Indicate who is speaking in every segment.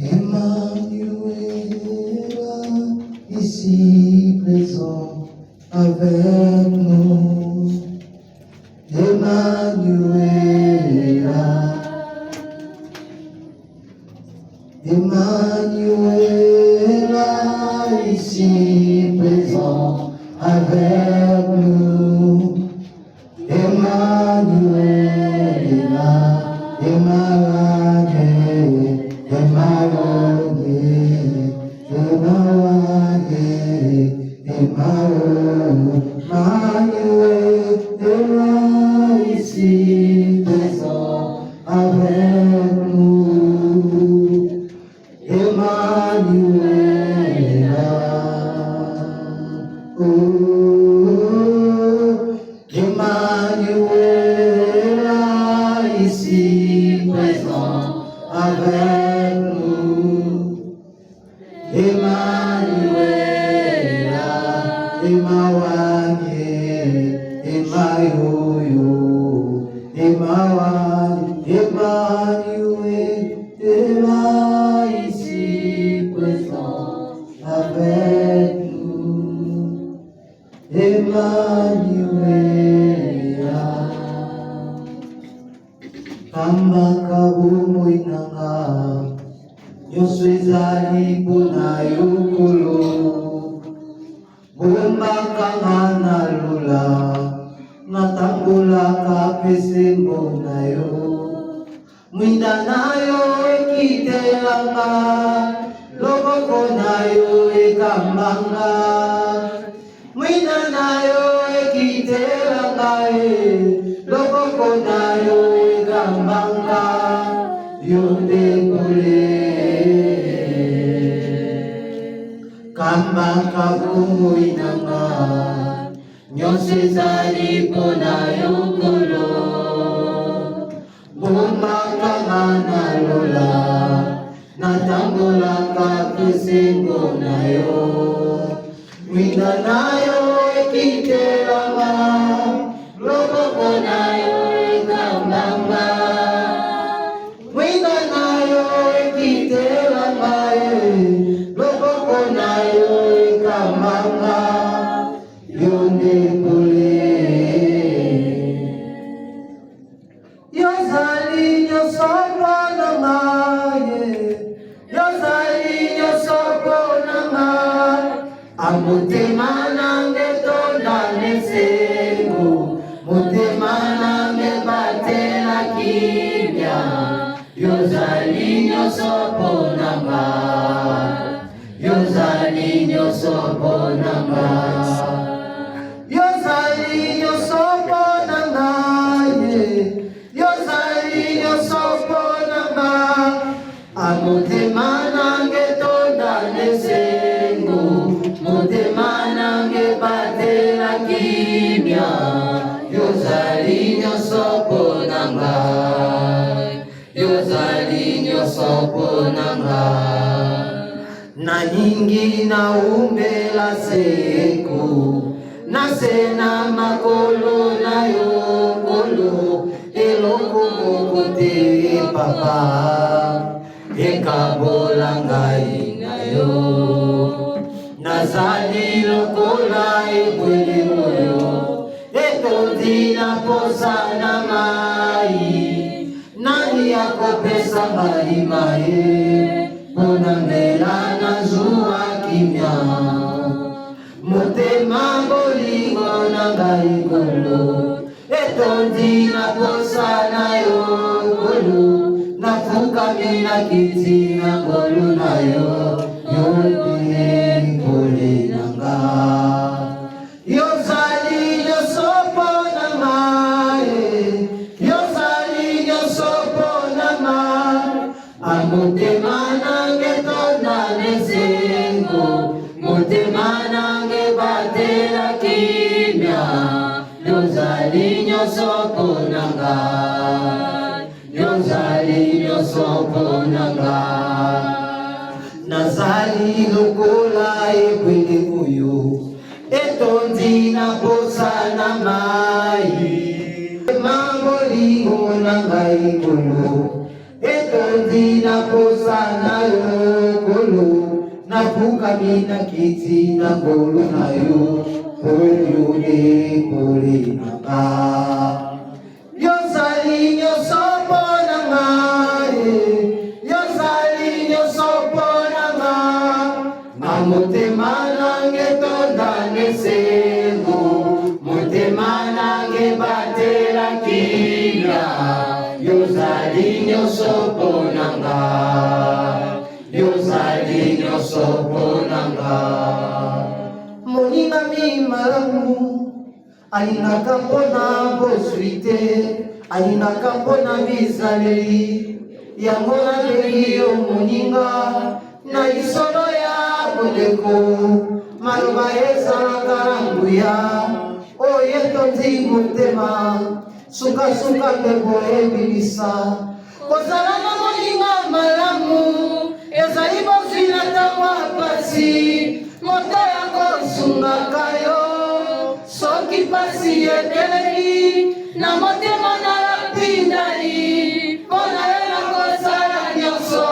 Speaker 1: Emmanuel, ici présent avec nous. Emmanuel, Emmanuel, ici présent avec nous. Emmanuel, Emmanuel, Emmanuel, Emmanuel, Emmanuel, ici présent avec nous. Emmanuel, Emmanuel, ici présent avec nous. Emmanuel, Emmanuel, Emmanuel, Emmanuel, Emmanuel, ici présent avec nous. Emmanuel, kamba kabumoy nanga, Diyos ezali mpona yo kolo. Bombaka nga nalula, natambolaka pesembo na yo. Mwinda na yo ekitelanga, loboko na yo ekambanga. Mwinda na yo ekitelanga, loboko na yo ekambanga. Yo ndekole kamba kabumoy nanga, nyonso ezali mpona yo kolo. Bombaka nga nalola, natambolaka pesembo na yo. Mwinda na yo ekitelanga, loboko na yo ekambanga. Mwinda na yo ekitelanga, loboko na yo ekambanga. Yo ndekole yozali nyonso mpona ngai, yozali nyonso mpona ngai. Motema nange tonda nesengo, motema nange batela kimia. Yozali nyonso mpona ngai, yozali nyonso mpona ngai. Yozali nyonso mpona ngai, yozali nyonso mpona ngai. Motema nange tonda nesengo, motema nange batela kimia. Yozali nyonso mpona ngai, yozali nyonso mpona ngai. Nalingi naumbela seko, nasena makolo na yo kolo. Eloko moko te papa, ekabola ngai na yo. Nazali lokola ebwele oyo, etondi na posa na mai. Nani akopesa ngai mai, mpona mbela nazwa kimia. Motema bolingo na ngai kolo, etondi na posa na yo kolo. Nafukami na kiti na ngolu na yo, yo ndekole nanga. Yozali nyonso mpona ngai, yozali nyonso mpona ngai. Motema nange tonda nesengo, motema nange batela kimia. Yozali nyonso mpona ngai, yozali nyonso mpona ngai. Nazali lokola ebwele oyo, etondi na posa na mai. Mabolingo na ngai kolo, etondi Naledi na posa na yo kolo, na fukami na kiti na ngolo na yo, oyo de kole nanga. Yozali nyosopo nanga, yozali nyosopo nanga, na motema nange tonda nesengo, motema nange batela kibya. Yozali nyosopo nanga, yozali nyosopo nanga. Moninga mi malamu, alingaka mpona bozwi te, alingaka mpona bizaleli. Yango naleli yo moninga, na lisolo ya boleko, maloba ezalaka na nguya, oyo etondi motema. Suka suka mpepo ebilisa, kozala na moninga malamu, ezali bozwi na ntango pasi, moto yango osungaka yo, soki pasi etelemi, na motema na lapindali, mpona ye na kosala nyonso,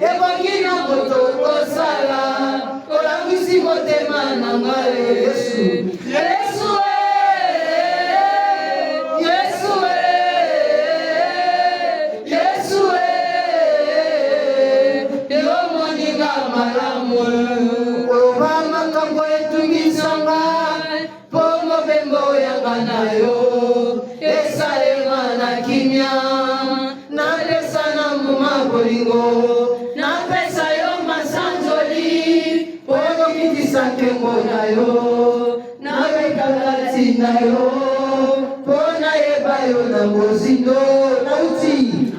Speaker 1: ebongi na moto kosala, kolangwisi motema na ngai Yesu.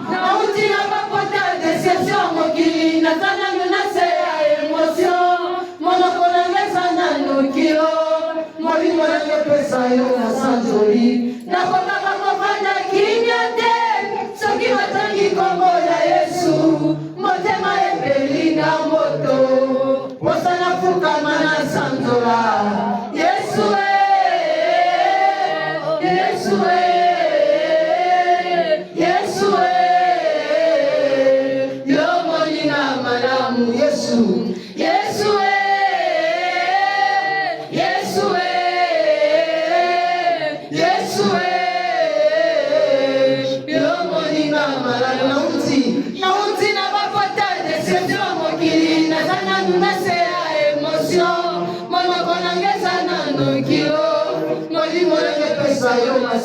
Speaker 1: Nauti na mapota deception mokili, natana menase ya emotion, monokona ngeza na nukio, moli mwana kepesa yo na sanjoli, nakotaka kofanda kimya te, soki watangi kombo ya Yesu, motema ebelinga moto, posana fukama na sanjola, Yesu Yesu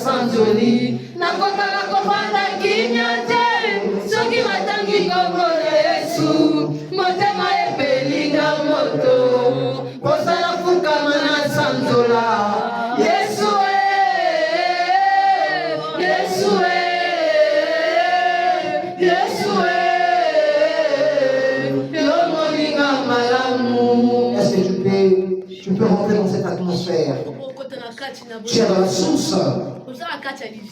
Speaker 1: sanjoli, nakotaka kofanda kimya te, soki matangi kombo ya Yesu, motema ebelinga moto, posala fukama na sanjola, Yesu Yesu Yesu yo moninga malamu. Est-ce que tu peux rentrer dans cette atmosphère? Tu es dans la source.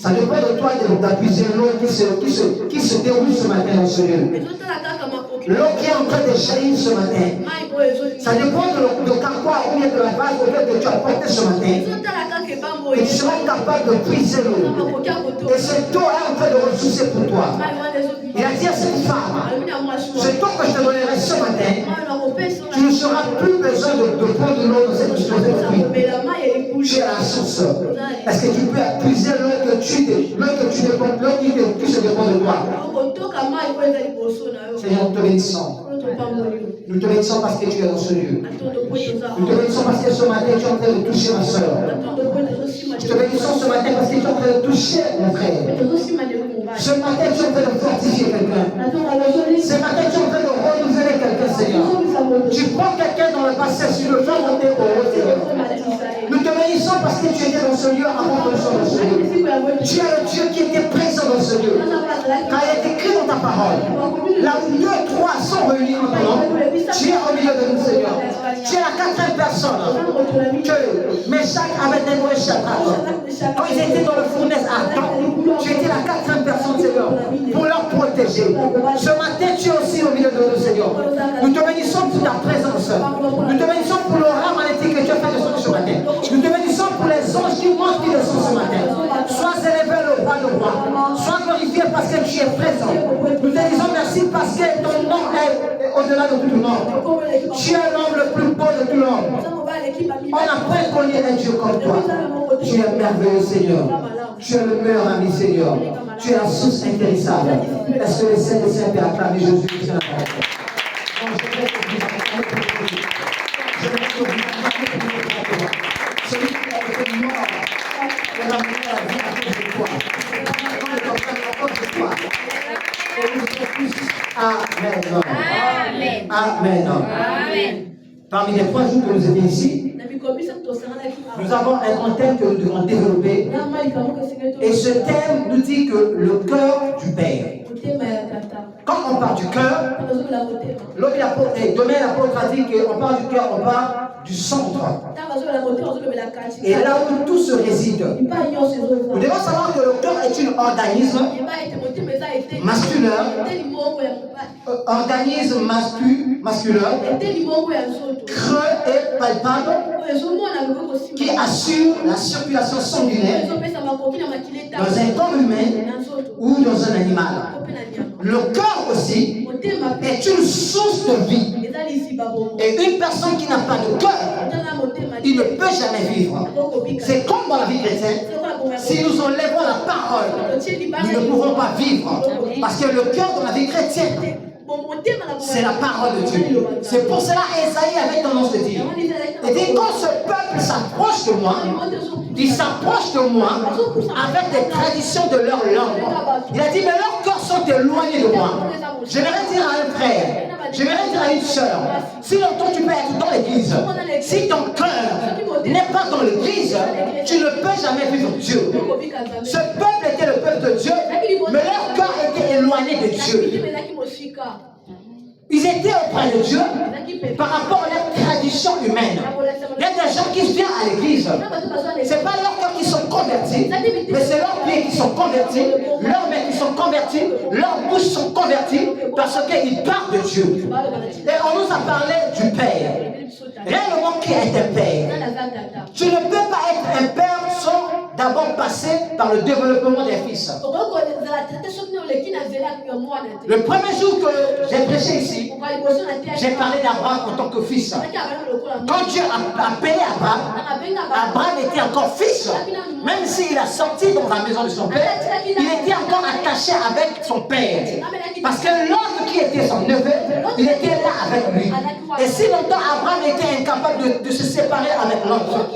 Speaker 1: Ça dépend de toi d'appuyer l'eau qui se déroule ce matin dans ce lieu. L'eau qui est en train de jaillir ce matin. Ça dépend de quoi ou bien de la vague que tu as portée ce matin. Et tu seras capable de puiser l'eau. Et cette eau est en train de ressourcer pour toi. Il a dit à cette femme, cette eau que je te donnerai ce matin, tu ne seras plus besoin de prendre de l'eau dans cette puits. Tu es la source. Est-ce que tu peux puiser l'eau que tu dépends, l'eau qui se dépend de toi? Seigneur, nous te bénissons. Nous te bénissons parce que tu es dans ce lieu. Nous te bénissons parce que ce matin tu es en train de toucher ma soeur. Nous te bénissons ce matin parce que tu es en train de toucher mon frère. Ce matin tu es en train de fortifier quelqu'un. Ce matin tu es en train de renouveler quelqu'un, Seigneur. Tu prends quelqu'un dans le passé, sur le fais monter au haut, Seigneur. Nous te bénissons parce que tu étais dans ce lieu avant que nous soyons dans ce lieu. Tu es le Dieu qui était présent dans ce lieu. Car il est écrit dans ta parole. Là où 2, 3 sont réunis en ton nom, tu es au milieu de nous, Seigneur. Tu es la 4e personne que Meshach, Abednego et Shadrach, quand ils étaient dans le fournaise à temps, tu étais la 4e personne, Seigneur, pour leur protéger. Ce matin, tu es aussi au milieu de nous, Seigneur. Nous te bénissons pour ta présence. Nous te bénissons pour le rat magnétique que tu as fait descendre ce matin. Nous te bénissons pour les anges qui montent qui descendent ce matin. Sois élevé le roi de roi. Sois glorifié parce que tu es présent. Nous te disons merci au-delà de tout nom. Tu es l'homme le plus beau de tout l'homme. On n'a pas connu un Dieu comme toi. Tu es merveilleux, Seigneur. Tu es le meilleur ami, Seigneur. Tu es la source intéressable. Est-ce que les saints des saints peuvent acclamer Jésus-Christ dans la parole? Celui qui a été mort, on a mis la vie à cause de toi. On est en train de cause de toi. Et nous sommes tous. Amen. Amen. Amen. Parmi les 3 jours que nous étions ici, nous avons un thème que nous devons développer. Et ce thème nous dit que le cœur du Père. Quand on parle du cœur, demain l'apôtre a dit qu'on parle du cœur, on parle du centre. Et là où tout se réside. Nous devons savoir que le cœur est un organisme masculin. Organisme masculin. Creux et palpable. Qui assure la circulation sanguinaire dans un corps humain ou dans un animal. Le cœur aussi est une source de vie. Et une personne qui n'a pas de cœur, il ne peut jamais vivre. C'est comme dans la vie chrétienne. Si nous enlevons la parole, nous ne pouvons pas vivre. Parce que le cœur de la vie chrétienne, c'est la parole de Dieu. C'est pour cela Esaïe avait tendance de dire, il dit, quand ce peuple s'approche de moi, ils s'approchent de moi avec des traditions de leur langue. Il a dit, mais leurs cœurs sont éloignés de moi. J'aimerais dire à un frère, j'aimerais dire à une soeur, si longtemps tu peux être dans l'église, si ton cœur n'est pas dans l'église, tu ne peux jamais vivre Dieu. Ce peuple était le peuple de Dieu, mais leur cœur était éloigné de Dieu. Ils étaient auprès de Dieu par rapport à leur tradition humaine. Il y a des gens qui viennent à l'église. Ce n'est pas leurs cœurs qui sont convertis, mais c'est leurs pieds qui sont convertis, leurs mains qui sont converties, leurs bouches sont converties parce qu'ils parlent de Dieu. Et on nous a parlé du Père. Réellement, qui est un Père? Tu ne peux pas être un Père sans d'abord passer par le développement des fils. Le premier jour que j'ai prêché ici, j'ai parlé d'Abraham en tant que fils. Quand Dieu a appelé Abraham, Abraham était encore fils. Même s'il a sorti dans la maison de son père, il était encore attaché avec son père. Parce que l'autre qui était son neveu, il était là avec lui. Et si longtemps Abraham était incapable de se séparer avec l'autre,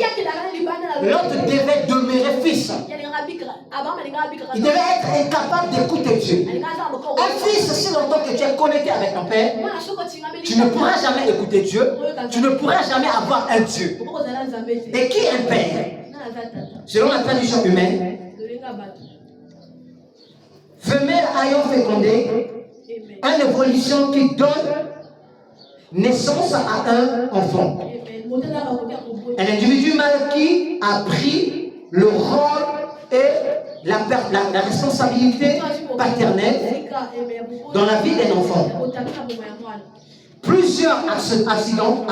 Speaker 1: l'autre devait demeurer fils. Il devait être incapable d'écouter Dieu. Un fils, si longtemps que tu es connecté avec ton père, tu ne pourras jamais écouter Dieu. Tu ne pourras jamais avoir un Dieu. Et qui est un père? Selon la tradition humaine, femelle ayant fécondé, une évolution qui donne naissance à un enfant. Un individu mâle qui a pris le rôle et la responsabilité paternelle dans la vie d'un enfant. Plusieurs accidents,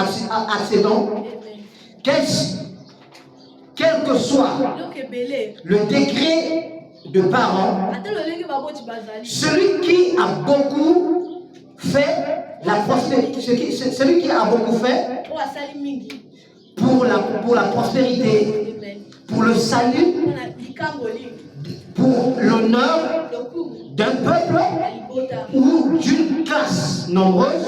Speaker 1: quel que soit le degré de parents, celui qui a beaucoup fait la prospérité, celui qui a beaucoup fait pour la prospérité, pour le salut, pour l'honneur d'un peuple ou d'une classe nombreuse,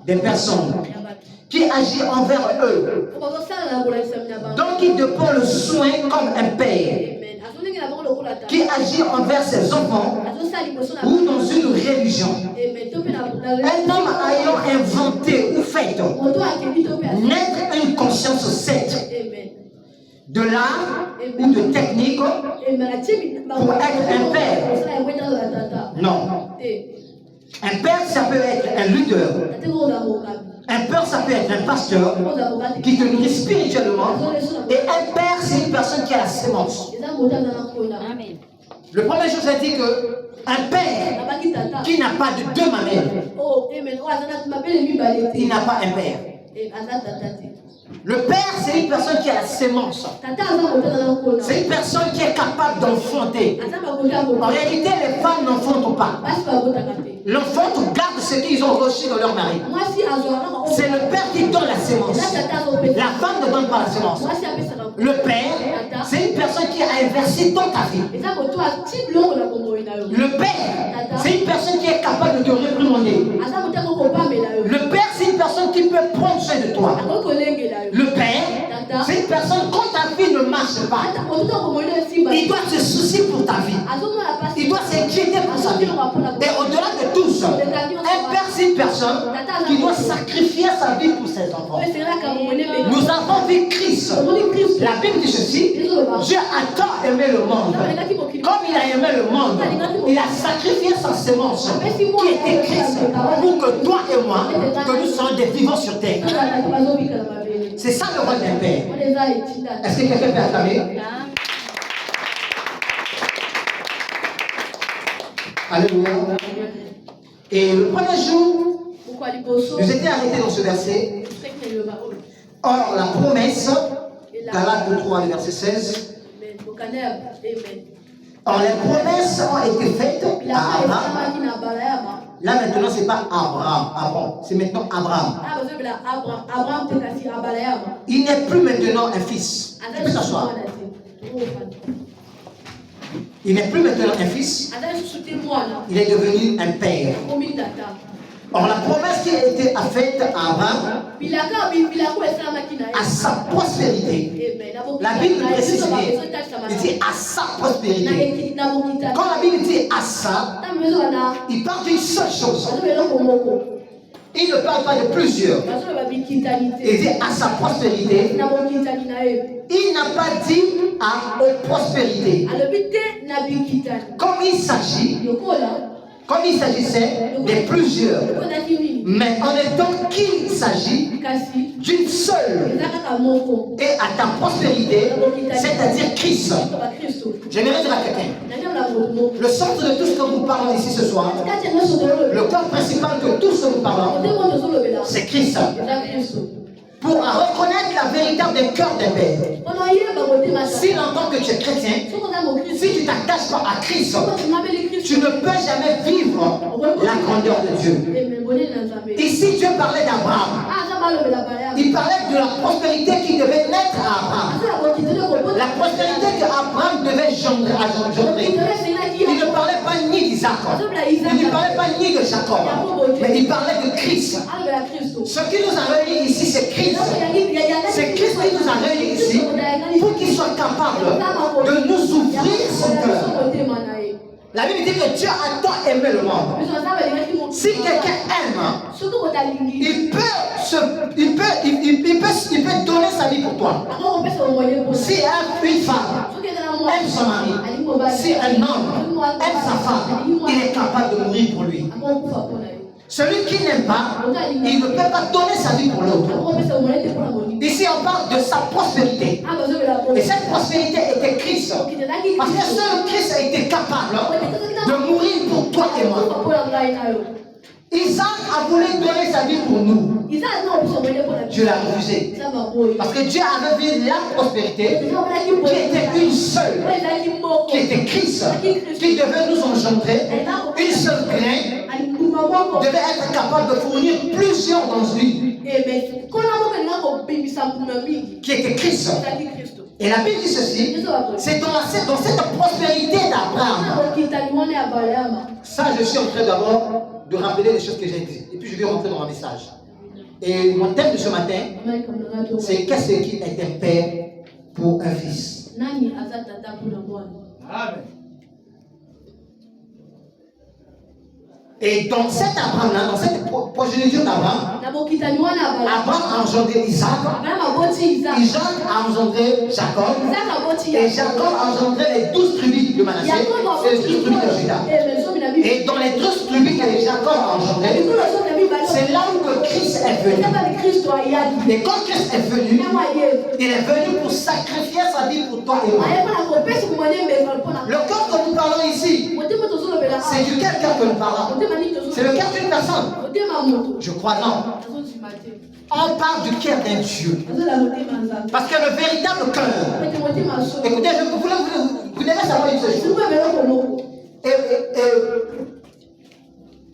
Speaker 1: des personnes qui agit envers eux. Donc il dépend le soin comme un père qui agit envers ses enfants ou dans une religion. Un homme ayant inventé ou fait naître une conscience sainte de l'art ou de technique pour être un père. Non. Un père, ça peut être un lutteur. Un père, ça peut être un pasteur qui te nourrit spirituellement. Et un père, c'est une personne qui a la sémence. Le premier jour, j'ai dit que un père qui n'a pas de deux mamelles, il n'a pas un père. Le père, c'est une personne qui a la sémence. C'est une personne qui est capable d'enfanter. En réalité, les femmes n'enfantent pas. L'enfant garde ce reçu de leur mari. C'est le père qui donne la sémence. La femme ne donne pas la sémence. Le père, c'est une personne qui a inversé dans ta vie. Le père, c'est une personne qui est capable de te réprimander. Le père, c'est une personne qui peut prendre soin de toi. Le père, c'est une personne, quand ta vie ne marche pas, il doit se soucier pour ta vie. Il doit s'inquiéter pour sa vie. Et au-delà de tout ça, un père, c'est une personne qui doit sacrifier sa vie pour ses enfants. Nous avons vu Christ. La Bible dit ceci: Dieu a tant aimé le monde. Comme il a aimé le monde, il a sacrifié sa sémence qui était Christ pour que toi et moi, que nous soyons des vivants sur terre. C'est ça le rôle d'un père. Est-ce que quelqu'un peut acclamer? Alléluia. Et le premier jour, nous étions arrêtés dans ce verset. Or, la promesse, Galates 3, le verset 16. Or, les promesses ont été faites à Abraham. Là, maintenant, ce n'est pas Abraham, c'est maintenant Abraham. Il n'est plus maintenant un fils. Tu peux t'asseoir. Il n'est plus maintenant un fils. Il est devenu un père. Or, la promesse qui a été faite à Abraham, à sa prospérité. La Bible précise, il dit à sa prospérité. Quand la Bible dit à ça, il parle d'une seule chose. Il ne parle pas de plusieurs. Il dit à sa prospérité. Il n'a pas dit aux prospérités. Comme il s'agissait de plusieurs. Mais en étant qu'il s'agit d'une seule. Et à ta prospérité, c'est-à-dire Christ. J'aimerais dire à quelqu'un. Le centre de tout ce que nous parlons ici ce soir, le corps principal de tout ce que nous parlons, c'est Christ. Pour reconnaître la véritable cœur des pères. Si longtemps que tu es chrétien, si tu ne t'attaches pas à Christ, tu ne peux jamais vivre la grandeur de Dieu. Ici, Dieu parlait d'Abraham. Il parlait de la prospérité qui devait naître à Abraham. La prospérité qu'Abraham devait engendrer. Il ne parlait pas ni d'Isaac, il ne parlait pas ni de Jacob, mais il parlait de Christ. Ce qui nous a réunis ici, c'est Christ. C'est Christ qui nous a réunis ici pour qu'il soit capable de nous ouvrir son cœur. La Bible dit que Dieu a tant aimé le monde. Si quelqu'un aime, il peut donner sa vie pour toi. Si une femme aime son mari, si un homme aime sa femme, il est capable de mourir pour lui. Celui qui n'aime pas, il ne peut pas donner sa vie pour l'autre. Ici, on parle de sa prospérité. Et cette prospérité était Christ. Parce que seul Christ a été capable de mourir pour toi et moi. Isaac a voulu donner sa vie pour nous. Dieu l'a refusé. Parce que Dieu avait vu la prospérité qui était une seule, qui était Christ, qui devait nous engendrer. Une seule graine devait être capable de fournir plusieurs dans lui. Qui était Christ. Et la Bible dit ceci, c'est dans cette prospérité d'Abraham. Ça, je suis en train d'abord de rappeler les choses que j'ai dites. Et puis je vais rentrer dans mon message. Et mon thème de ce matin, c'est qu'est-ce qui est un père pour un fils. Amen. Et dans cet Abraham-là, dans cette progéniture d'Abraham, Abraham a engendré Isaac, Isaac a engendré Jacob, et Jacob a engendré les 12 tribus de Manassé et les 12 tribus de Juda. Et dans les 12 tribus que Jacob a engendré, c'est là où Christ est venu. Et quand Christ est venu, il est venu pour sacrifier sa vie pour toi et moi. Le cœur que nous parlons ici, c'est du quel cœur que nous parlons? C'est le cœur d'une personne. Je crois non. On parle du cœur d'un Dieu. Parce que le véritable cœur. Écoutez, vous devez savoir une chose.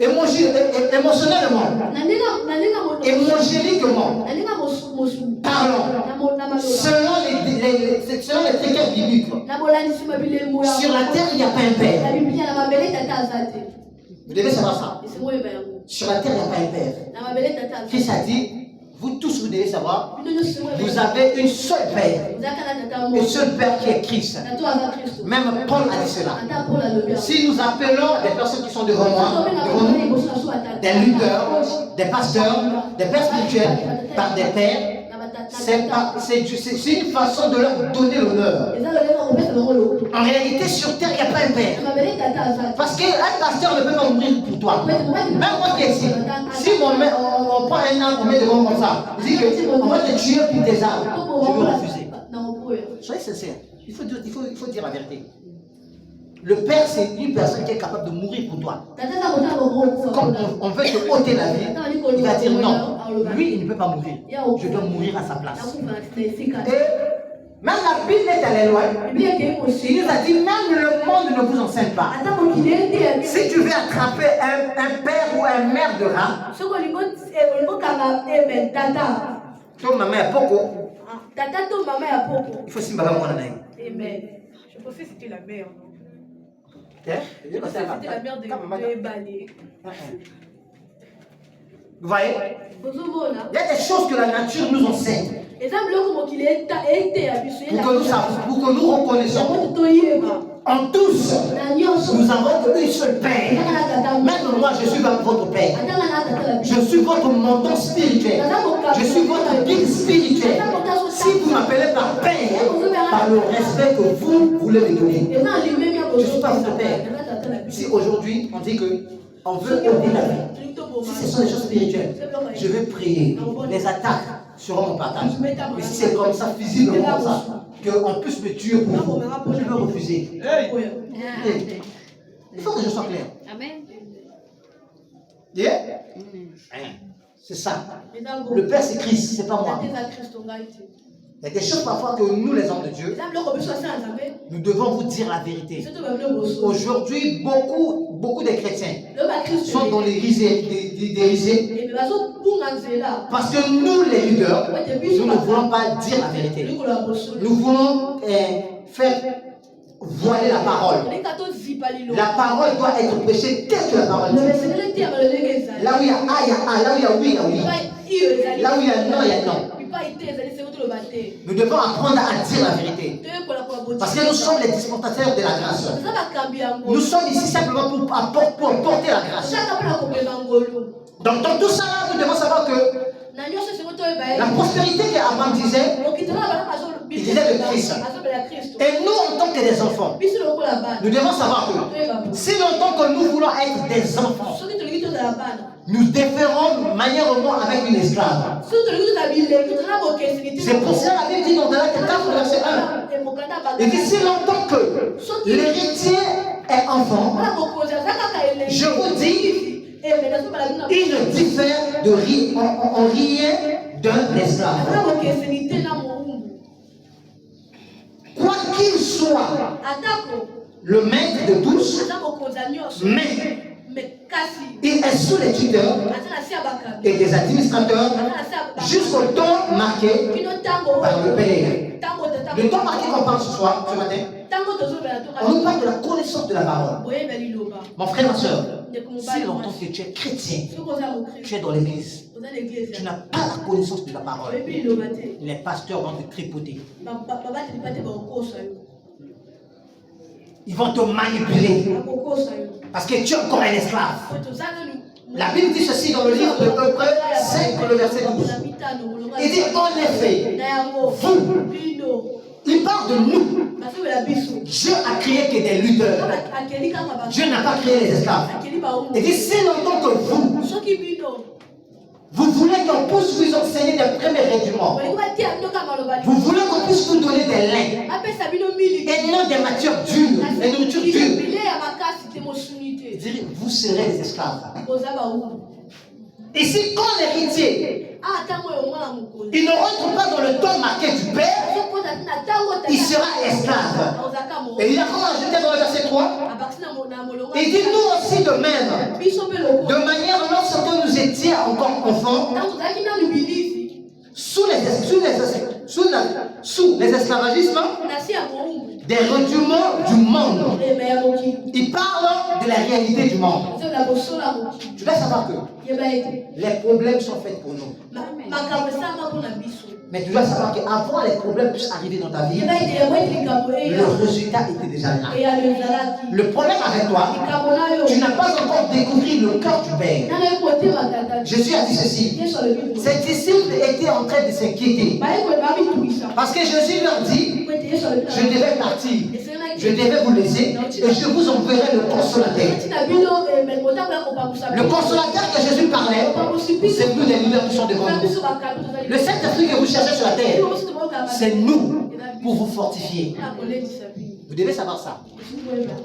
Speaker 1: émotionnellement, évangéliquement, parlant, selon les critères bibliques. Sur la terre, il n'y a pas un père. Vous devez savoir ça. Sur la terre, il n'y a pas un père. Christ a dit, vous tous, vous devez savoir, vous avez une seule père. Une seule père qui est Christ. Même Paul a dit cela. Si nous appelons des personnes qui sont devant moi, devant nous, des leaders, des pasteurs, des pères spirituels, par des pères, c'est une façon de leur donner l'honneur. En réalité, sur terre, il n'y a pas un père. Parce qu'un pasteur ne peut pas mourir pour toi. Même moi qui est ici, si on prend un âme, on met devant comme ça, on dit qu'on va te tuer pour tes âmes, je vais refuser. Soyez sincère, il faut dire la vérité. Le père, c'est une personne qui est capable de mourir pour toi. Comme on veut te ôter la vie, il va dire non. Lui, il ne peut pas mourir. Je dois mourir à sa place. Et même la Bible est allée loin. Il nous a dit, même le monde ne vous enseigne pas. Si tu veux attraper un père ou une mère de rat, ton maman est poko. Il faut s'y battre.
Speaker 2: Amen. Je pensais que c'était la mère, non? C'était la mère de Balé.
Speaker 1: Vous voyez? Il y a des choses que la nature nous enseigne. Pour que nous reconnaissions. En tous, nous avons une seule père. Même moi, je suis votre père. Je suis votre mentor spirituel. Je suis votre guide spirituel. Si vous m'appelez par père, par le respect que vous voulez me donner, je ne suis pas votre père. Si aujourd'hui, on dit qu'on veut ôter la vie, si ce sont des choses spirituelles, je vais prier. Les attaques seront mon partage. Mais si c'est comme ça, physiquement comme ça, qu'on puisse me tuer pour vous, je vais refuser. Il faut que je sois clair.
Speaker 3: Amen.
Speaker 1: Yeah? C'est ça. Le Père, c'est Christ, c'est pas moi. Il y a des choses parfois que nous, les hommes de Dieu, nous devons vous dire la vérité. Aujourd'hui, beaucoup de chrétiens sont dans les risées. Parce que nous, les leaders, nous ne voulons pas dire la vérité. Nous voulons faire voiler la parole. La parole doit être prêchée telle que la parole dit. Là où il y a A, il y a A. Là où il y a oui, il y a oui. Là où il y a non, il y a non. Nous devons apprendre à dire la vérité. Parce que nous sommes les dispensateurs de la grâce. Nous sommes ici simplement pour porter la grâce. Donc dans tout ça, nous devons savoir que la prospérité qu'Abraham disait, il disait de Christ. Et nous, en tant que des enfants, nous devons savoir que si longtemps que nous voulons être des enfants, nous différons manièrement avec une esclave. C'est pour ça la Bible dit dans Galates 4, verset 1. Il dit si longtemps que l'héritier est enfant, je vous dis, il ne diffère en rien d'un esclave. Quoi qu'il soit, le maître de tous, mais il est sous les tuteurs et des administrateurs jusqu'au temps marqué par le Père. Le temps marqué qu'on parle ce soir, ce matin, on nous parle de la connaissance de la parole. Mon frère, ma soeur, si longtemps que tu es chrétien, tu es dans l'église, tu n'as pas la connaissance de la parole, les pasteurs vont te tripoter. Ils vont te manipuler. Parce que tu es encore un esclave. La Bible dit ceci dans le livre de Hébreux 5, le verset 12. Il dit en effet, vous, il parle de nous. Dieu a créé que des lutteurs. Dieu n'a pas créé les esclaves. Il dit si longtemps que vous voulez qu'on puisse vous enseigner des premiers rudiments. Vous voulez qu'on puisse vous donner des laits. Et non des matières dures, des nourritures dures. Vous serez des esclaves. Ici, quand l'héritier, il ne rentre pas dans le temps marqué du père, il sera esclave. Et il a encore ajouté dans le verset 3, il dit nous aussi de même, de manière lorsque nous étions encore enfants, sous les esclavagismes, des rudiments du monde. Il parle de la réalité du monde. Tu dois savoir que les problèmes sont faits pour nous. Mais tu dois savoir qu'avant les problèmes puissent arriver dans ta vie, le résultat était déjà là. Le problème avec toi, tu n'as pas encore découvert le cœur du Père. Jésus a dit ceci. Ses disciples étaient en train de s'inquiéter. Parce que Jésus leur dit, je devais partir, je devais vous laisser et je vous enverrai le consolateur. Le consolateur que Jésus parlait, c'est nous les leaders qui sont devant nous. Le Saint-Esprit que vous cherchez sur la terre, c'est nous pour vous fortifier. Vous devez savoir ça.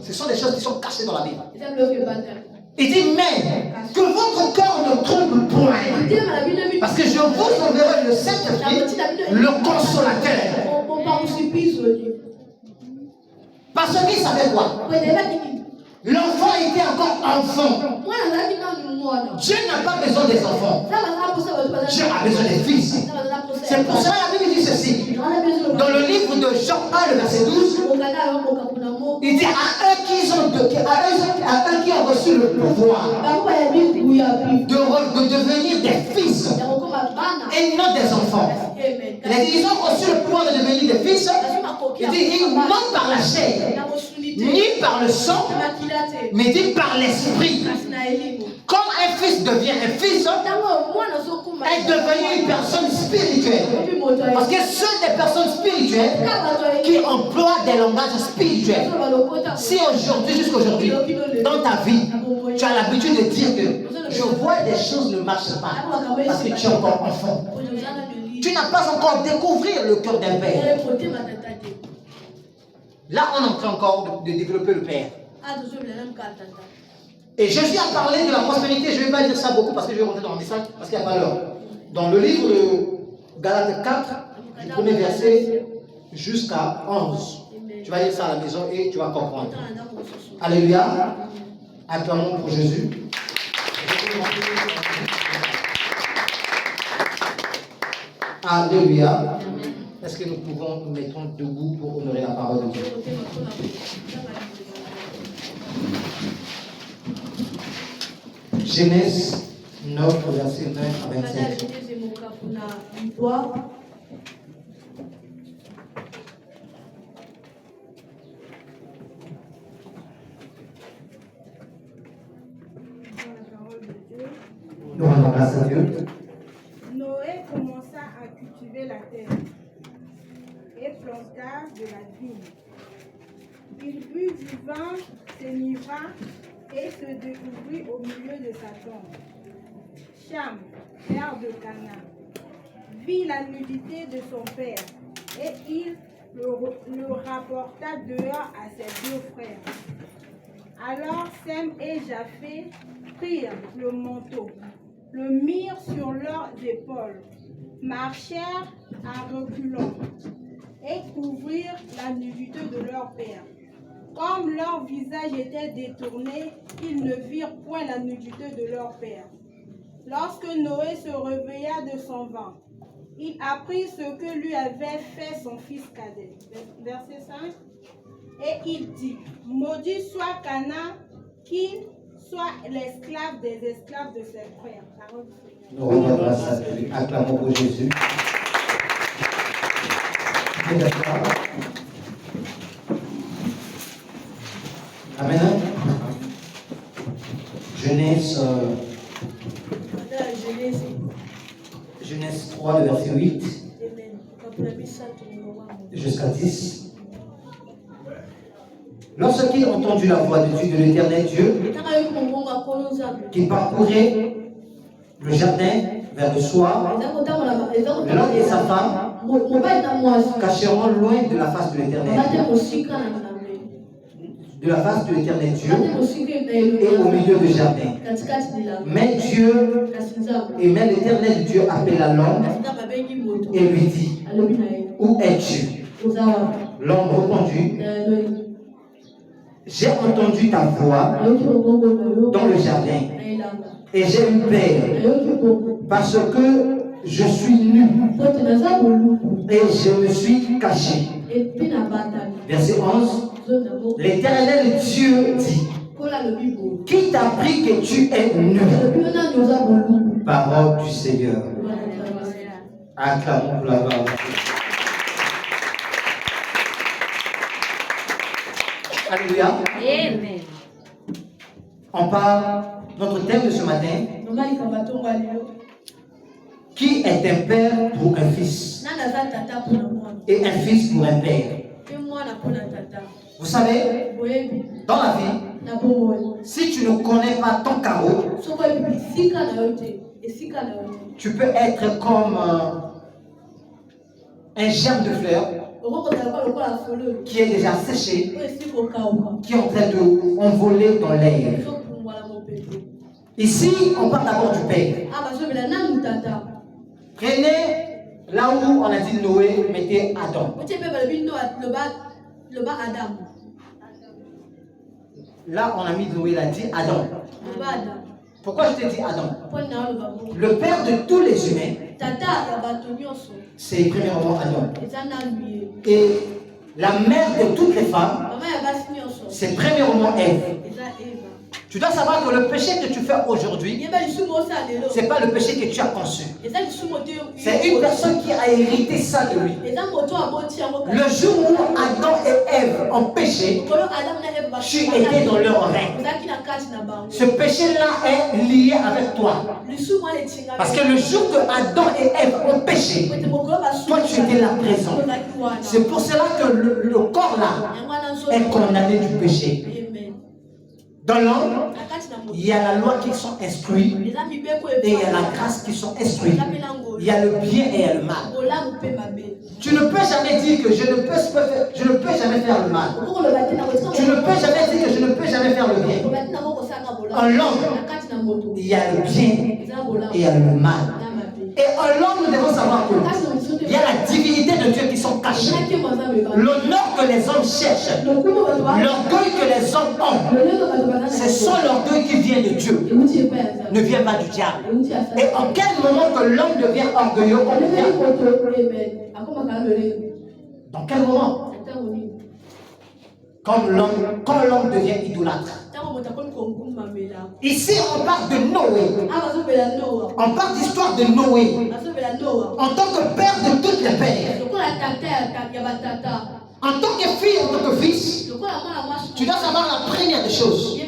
Speaker 1: Ce sont des choses qui sont cachées dans la Bible. Il dit, mais que votre cœur ne tremble point. Parce que je vous enverrai le Saint-Esprit, le consolateur. Parce qu'il savait quoi? L'enfant était encore enfant. Dieu n'a pas besoin des enfants. Dieu a besoin des fils. C'est pour cela que la Bible dit ceci. Dans le livre de Jean 1, le verset 12, il dit à eux qui ont reçu le pouvoir de devenir des fils et non des enfants. Ils ont reçu le pouvoir de devenir des fils. Il dit non par la chair, ni par le sang, mais dit par l'esprit. Quand un fils devient un fils, est devenu une personne spirituelle. Parce que ce sont des personnes spirituelles qui emploient des langages spirituels. Si aujourd'hui, jusqu'aujourd'hui, dans ta vie, tu as l'habitude de dire que je vois des choses ne marchent pas parce que tu es encore enfant. Tu n'as pas encore découvert le cœur d'un père. Là, on est en train encore de développer le père. Et Jésus a parlé de la prospérité. Je ne vais pas dire ça beaucoup parce que je vais rentrer dans le message, parce qu'il n'y a pas l'heure. Dans le livre de Galates 4, du premier verset jusqu'à 11. Tu vas lire ça à la maison et tu vas comprendre. Alléluia. Acclamons pour Jésus. Alléluia. Est-ce que nous pouvons nous mettre debout pour honorer la parole de Dieu? Genèse 9, verset 9 à 25. Nous rendons grâce à Dieu.
Speaker 3: Noé commença à cultiver la terre et planta de la vigne. Il but du vin, s'enivra et se découvrit au milieu de sa tombe. Cham, père de Canaan, vit la nudité de son père et il le rapporta dehors à ses deux frères. Alors Sem et Japheth prirent le manteau, le mirent sur leurs épaules, marchèrent à reculons et couvrirent la nudité de leur père. Comme leur visage était détourné, ils ne virent point la nudité de leur père. Lorsque Noé se réveilla de son vin, il apprit ce que lui avait fait son fils cadet. Verset 5. Et il dit, maudit soit Canaan, qu'il soit l'esclave des esclaves de ses frères.
Speaker 1: Nous rendons grâce à Dieu. Acclamons pour Jésus. Amen. Genèse 3, le verset 8 jusqu'à 10. Lorsqu'il entendit la voix de Dieu, de l'Éternel Dieu, qui parcourait le jardin vers le soir, l'homme et sa femme cachèrent loin de la face de l'Éternel. de la face de l'Éternel Dieu et au milieu du jardin. Mais Dieu, et même l'Éternel Dieu appela l'homme et lui dit, où es-tu? L'homme répondit, j'ai entendu ta voix dans le jardin et j'ai eu peur parce que je suis nu et je me suis caché. Verset 11. L'Éternel Dieu dit, qui t'a appris que tu es nu? Parole du Seigneur. Acclamons pour la parole. Alléluia.
Speaker 4: Amen.
Speaker 1: On parle, notre thème de ce matin, qui est un père pour un fils et un fils pour un père. Vous savez, dans la vie, si tu ne connais pas ton carreau, tu peux être comme un germe de fleur qui est déjà séché, qui est en train de envoler dans l'air. Ici, on parle d'abord du père. Prenez là où on a dit Noé, mettez Adam. Là, on a mis Noé, il a dit Adam. Pourquoi je t'ai dit Adam? Le père de tous les humains, c'est premièrement Adam. Et la mère de toutes les femmes, c'est premièrement Ève. Tu dois savoir que le péché que tu fais aujourd'hui, ce n'est pas le péché que tu as conçu. C'est une personne qui a hérité ça de lui. Le jour où Adam et Ève ont péché, tu étais dans leur règne. Ce péché-là est lié avec toi. Parce que le jour que Adam et Ève ont péché, toi tu étais là présent. C'est pour cela que le corps-là est condamné du péché. Dans l'homme, il y a la loi qui sont instruits et il y a la grâce qui sont instruits. Il y a le bien et il y a le mal. Tu ne peux jamais dire que je ne peux jamais faire le mal. Tu ne peux jamais dire que je ne peux jamais faire le bien. En l'homme, il y a le bien et il y a le mal. Et en l'homme, nous devons savoir qu'il y a la divinité de Dieu qui sont cachées. L'honneur que les hommes cherchent, l'orgueil que les hommes ont, c'est son orgueil qui vient de Dieu, ne vient pas du diable. Et en quel moment que l'homme devient orgueilleux comme le diable? Dans quel moment? Quand l'homme devient idolâtre. Ici, on parle de Noé. On parle d'histoire de Noé. En tant que père de toutes les pères. En tant que fille, en tant que fils, tu dois savoir la première des choses.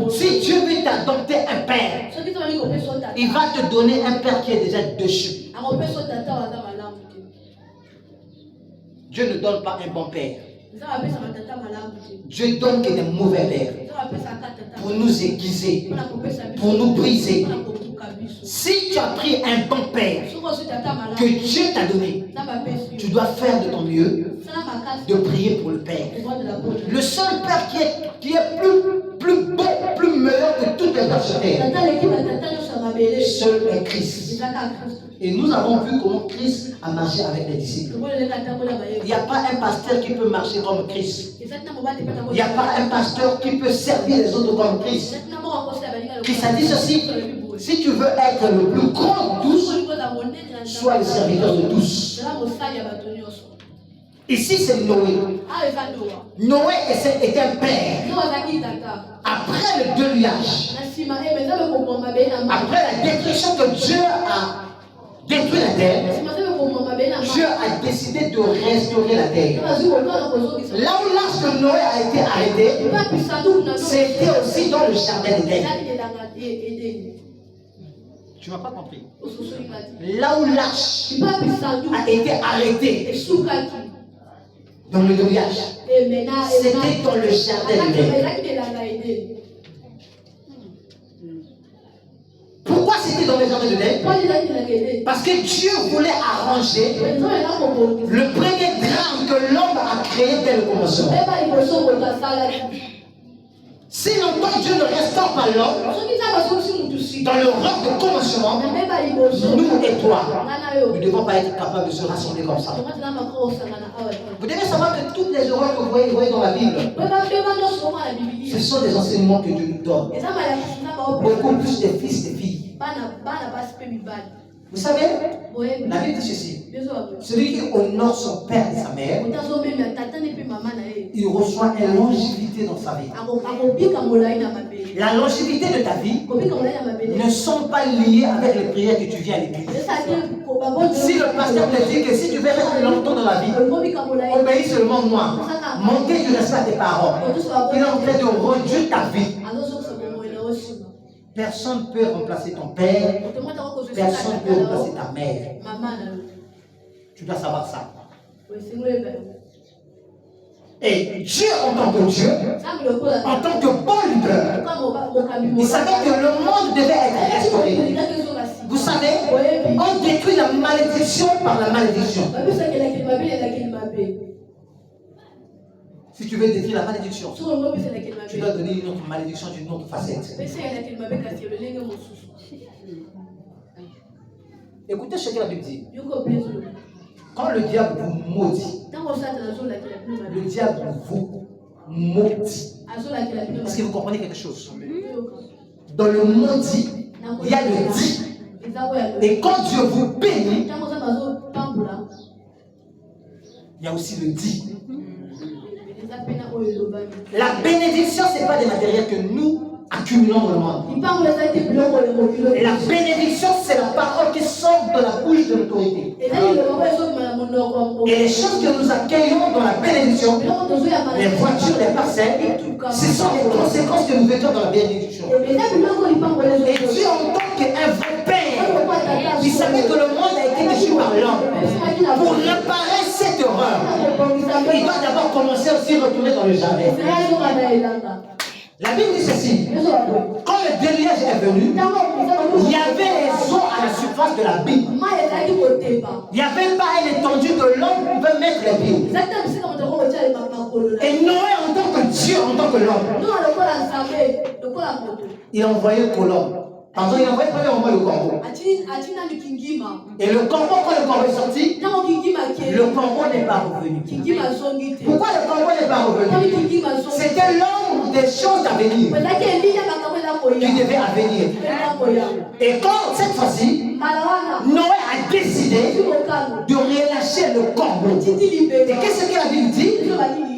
Speaker 1: Si Dieu veut t'adopter un père, il va te donner un père qui est déjà dessus. Dieu ne donne pas un bon père. Dieu donne que des mauvais pères pour nous aiguiser, pour nous briser. Si tu as pris un bon père que Dieu t'a donné, tu dois faire de ton mieux de prier pour le père. Le seul père qui est plus bon, plus meilleur que toutes les pères sur terre, seul est Christ. Et nous avons vu comment Christ a marché avec les disciples. Il n'y a pas un pasteur qui peut marcher comme Christ. Il n'y a pas un pasteur qui peut servir les autres comme Christ. Christ a dit ceci: si tu veux être le plus grand de tous, sois le serviteur de tous. Ici c'est Noé. Noé était un père. Après le déluge, après la destruction que Dieu a détruit la terre, Dieu a décidé de restaurer la terre. Là où l'arche de Noé a été arrêtée, c'était aussi dans le jardin d'Éden. Tu ne m'as pas compris. Là où l'arche a été arrêtée, dans le grillage, c'était dans le jardin d'Éden. Pourquoi c'était dans le jardin d'Éden? Parce que Dieu voulait arranger le premier drame que l'homme a créé dès le commencement. Si longtemps Dieu ne restaure pas l'homme, dans le rang de commencement, nous et toi, nous ne devons pas être capables de se rassembler comme ça. Vous devez savoir que toutes les erreurs que vous voyez dans la Bible, ce sont des enseignements que Dieu nous donne. Beaucoup plus des fils et des filles. Vous savez, la Bible dit ceci. Celui qui honore son père et sa mère, il reçoit une longévité dans sa vie. La longévité de ta vie ne sont pas liées avec les prières que tu viens à l'église. Si le pasteur te dit que si tu veux rester longtemps dans la vie, obéis seulement moi. Manquez du respect à tes parents. Il est en train de réduire ta vie. Personne ne peut remplacer ton père. Personne ne peut remplacer ta mère. Tu dois savoir ça. Et Dieu en tant que Dieu, en tant que bon leader, il savait que le monde devait être restauré. Vous savez, on détruit la malédiction par la malédiction. Si tu veux détruire la malédiction, tu dois donner une autre malédiction d'une autre facette. Écoutez ce que la Bible dit. Quand le diable vous maudit, le diable vous maudit. Est-ce que vous comprenez quelque chose? Dans le maudit, il y a le dit. Et quand Dieu vous bénit, il y a aussi le dit. La bénédiction, ce n'est pas des matériels que nous accumulons dans le monde. La bénédiction, c'est la parole qui sort de la bouche de l'autorité. Et les choses que nous accueillons dans la bénédiction, les voitures, les parcelles, ce sont les conséquences que nous mettons dans la bénédiction. Et Dieu, en tant qu'un vrai Père, il savait que le monde a été détruit par l'homme. Pour réparer cette erreur, il doit d'abord commencer aussi à retourner dans le jardin. La Bible dit ceci. Quand le déluge est venu, il y avait les eaux à la surface de la Bible. Il n'y avait pas une étendue que l'homme pouvait mettre les pieds. Et Noé, en tant que Dieu, en tant que l'homme, il a envoyé le colombe. Pardon, il a envoyé le corbeau. Et le corbeau, quand le corbeau est sorti, le corbeau n'est pas revenu. Pourquoi le corbeau n'est pas revenu? C'était l'homme des choses à venir qui devait venir. Et quand cette fois-ci, Noé a décidé de relâcher le corbeau. Et qu'est-ce que la Bible dit?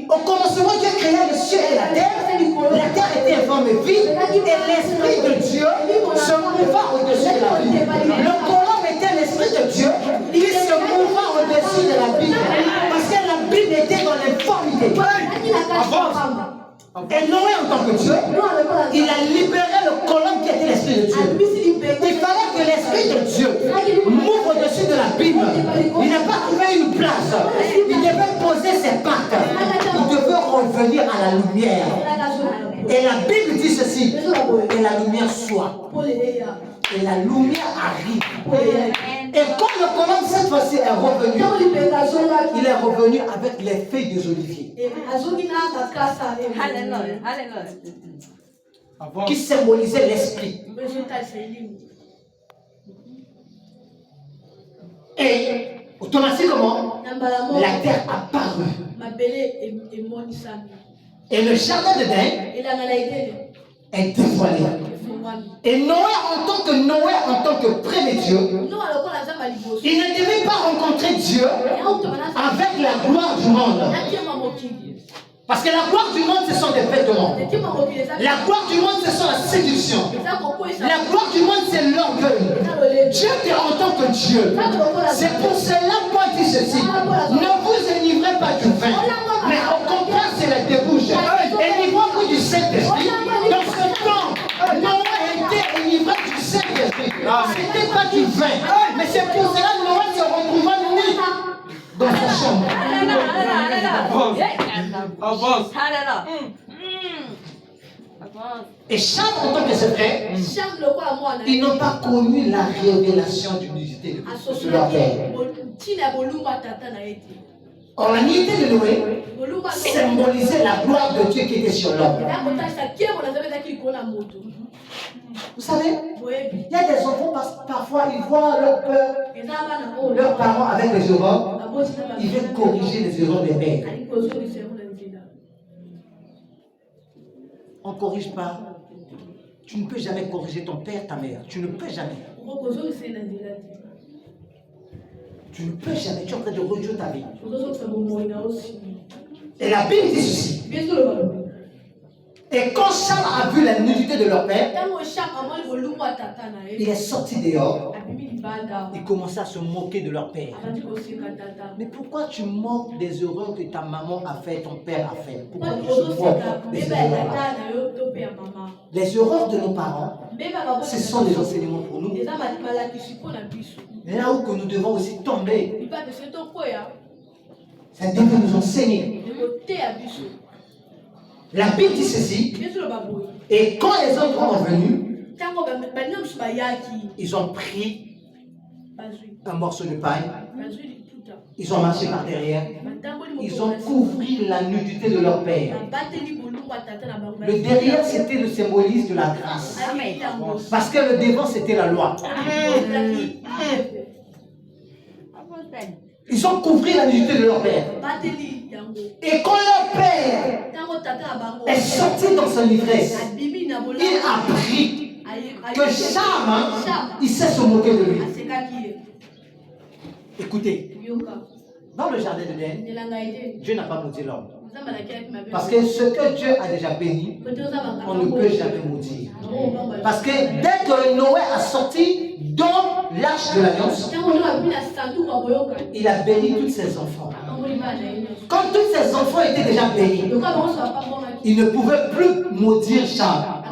Speaker 1: Au commencement, Dieu créa le ciel et la terre. La terre était informe et vide. Et l'Esprit de Dieu se mouva au-dessus de la vie. Le colombe était l'Esprit de Dieu qui se mouva au-dessus de la vie. Parce que la Bible était dans l'informité. Et Noé, en tant que Dieu, il a libéré le colombe qui était l'Esprit de Dieu. Il fallait que l'Esprit de Dieu mouve au-dessus de la Bible. Il n'a pas trouvé une place. Il devait poser ses pattes. Il devait revenir à la lumière. Et la Bible dit ceci. Et la lumière soit. Et la lumière arrive. Et quand le colombe cette fois-ci est revenu, il est revenu avec les feuilles des oliviers. Qui symbolisait l'esprit. Et automatiquement, la terre apparut. Et le jardin d'Éden est dévoilé. Et Noé, en tant que premier Dieu, il ne devait pas rencontrer Dieu avec la gloire du monde. Parce que la gloire du monde, ce sont des vêtements. La gloire du monde, ce sont la séduction. La gloire du monde, c'est l'orgueil. Dieu t'est en tant que Dieu. C'est pour cela qu'on dit ceci. Ne vous enivrez pas du vin, mais au contraire, c'est la débouche. Enivrez-vous du Saint-Esprit. Dans ce temps, Noé était enivré du Saint-Esprit. Ce n'était pas du vin. Mais c'est pour cela que Noé se retrouva nu dans sa chambre. Et Cham, en tant que ses frères, ils n'ont pas connu la révélation d'unité de leur père. Or, la nudité de Noé symbolisait la gloire de Dieu qui était sur l'homme. Vous savez, il y a des enfants, parfois ils voient leurs parents avec les erreurs, ils viennent corriger les erreurs des pères. On ne corrige pas. Tu ne peux jamais corriger ton père, ta mère. Tu ne peux jamais. Tu ne peux jamais. Tu es en train de réduire ta vie. Et la Bible dit ceci. Et quand Cham a vu la nudité de leur père, il est sorti dehors. Il commençait à se moquer de leur père. Mais pourquoi tu moques des erreurs que ta maman a fait, ton père a fait? Pourquoi tu te moques des erreurs? Les erreurs de nos parents, ce sont des enseignements pour nous. Là où que nous devons aussi tomber, ça devait nous enseigner. La Bible dit ceci. Et quand les autres sont venus, ils ont pris un morceau de paille, ils ont marché par derrière, ils ont couvert la nudité de leur père. Le derrière, c'était le symbolisme de la grâce. Parce que le devant, c'était la loi. Ils ont couvert la nudité de leur père. Et quand leur père est sorti dans son ivresse, il a appris que Cham, il sait se moquer de lui. Écoutez, dans le jardin d'Éden, Dieu n'a pas maudit l'homme. Parce que ce que Dieu a déjà béni, on ne peut jamais maudire. Parce que dès que Noé a sorti dans l'arche de l'alliance, il a béni tous ses enfants. Quand tous ses enfants étaient déjà bénis, il ne pouvait plus maudire Cham.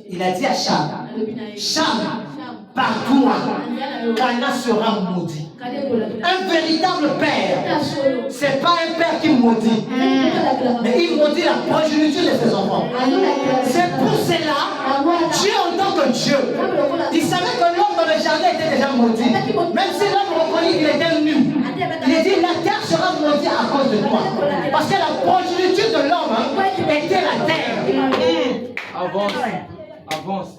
Speaker 1: Il a dit à Cham, Cham, par toi, Cana sera maudit. Un véritable père, ce n'est pas un père qui maudit, mais il maudit la progéniture de ses enfants. C'est pour cela, Dieu en tant que Dieu, il savait que l'homme dans le jardin était déjà maudit. Même si l'homme reconnaît qu'il était nu, il a dit la terre sera maudite à cause de toi. Parce que la progéniture de l'homme était la terre. Avance.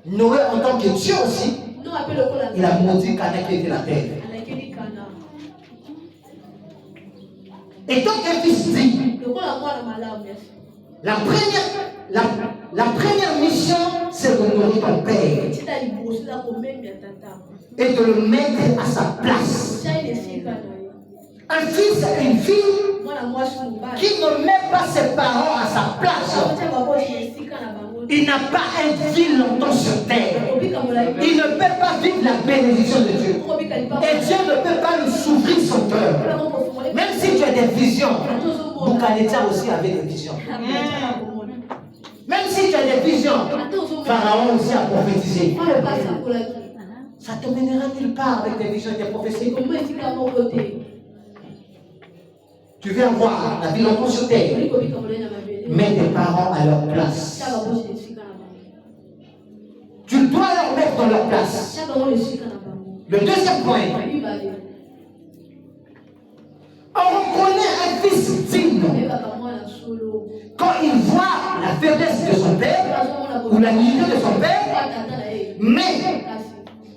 Speaker 1: Noé en tant que Dieu aussi, il a maudit Cana qui était la terre. Et donc un fils dit, la première mission, c'est de nourrir ton père et de le mettre à sa place. Un fils et une fille qui ne met pas ses parents à sa place, il n'a pas une vie longtemps sur terre. Il ne peut pas vivre la bénédiction de Dieu. Et Dieu ne peut pas nous s'ouvrir son cœur. Même si tu as des visions, Boukhanaïta aussi avait des visions. Même si tu as des visions, Pharaon aussi a prophétisé. Ça te mènera nulle part avec des visions et des prophéties. Tu viens voir la vie longtemps sur terre. Mets tes parents à leur place. Tu dois leur mettre dans leur place. Le deuxième point. On reconnaît un fils digne quand il voit la faiblesse de son père ou la nudité de son père, mais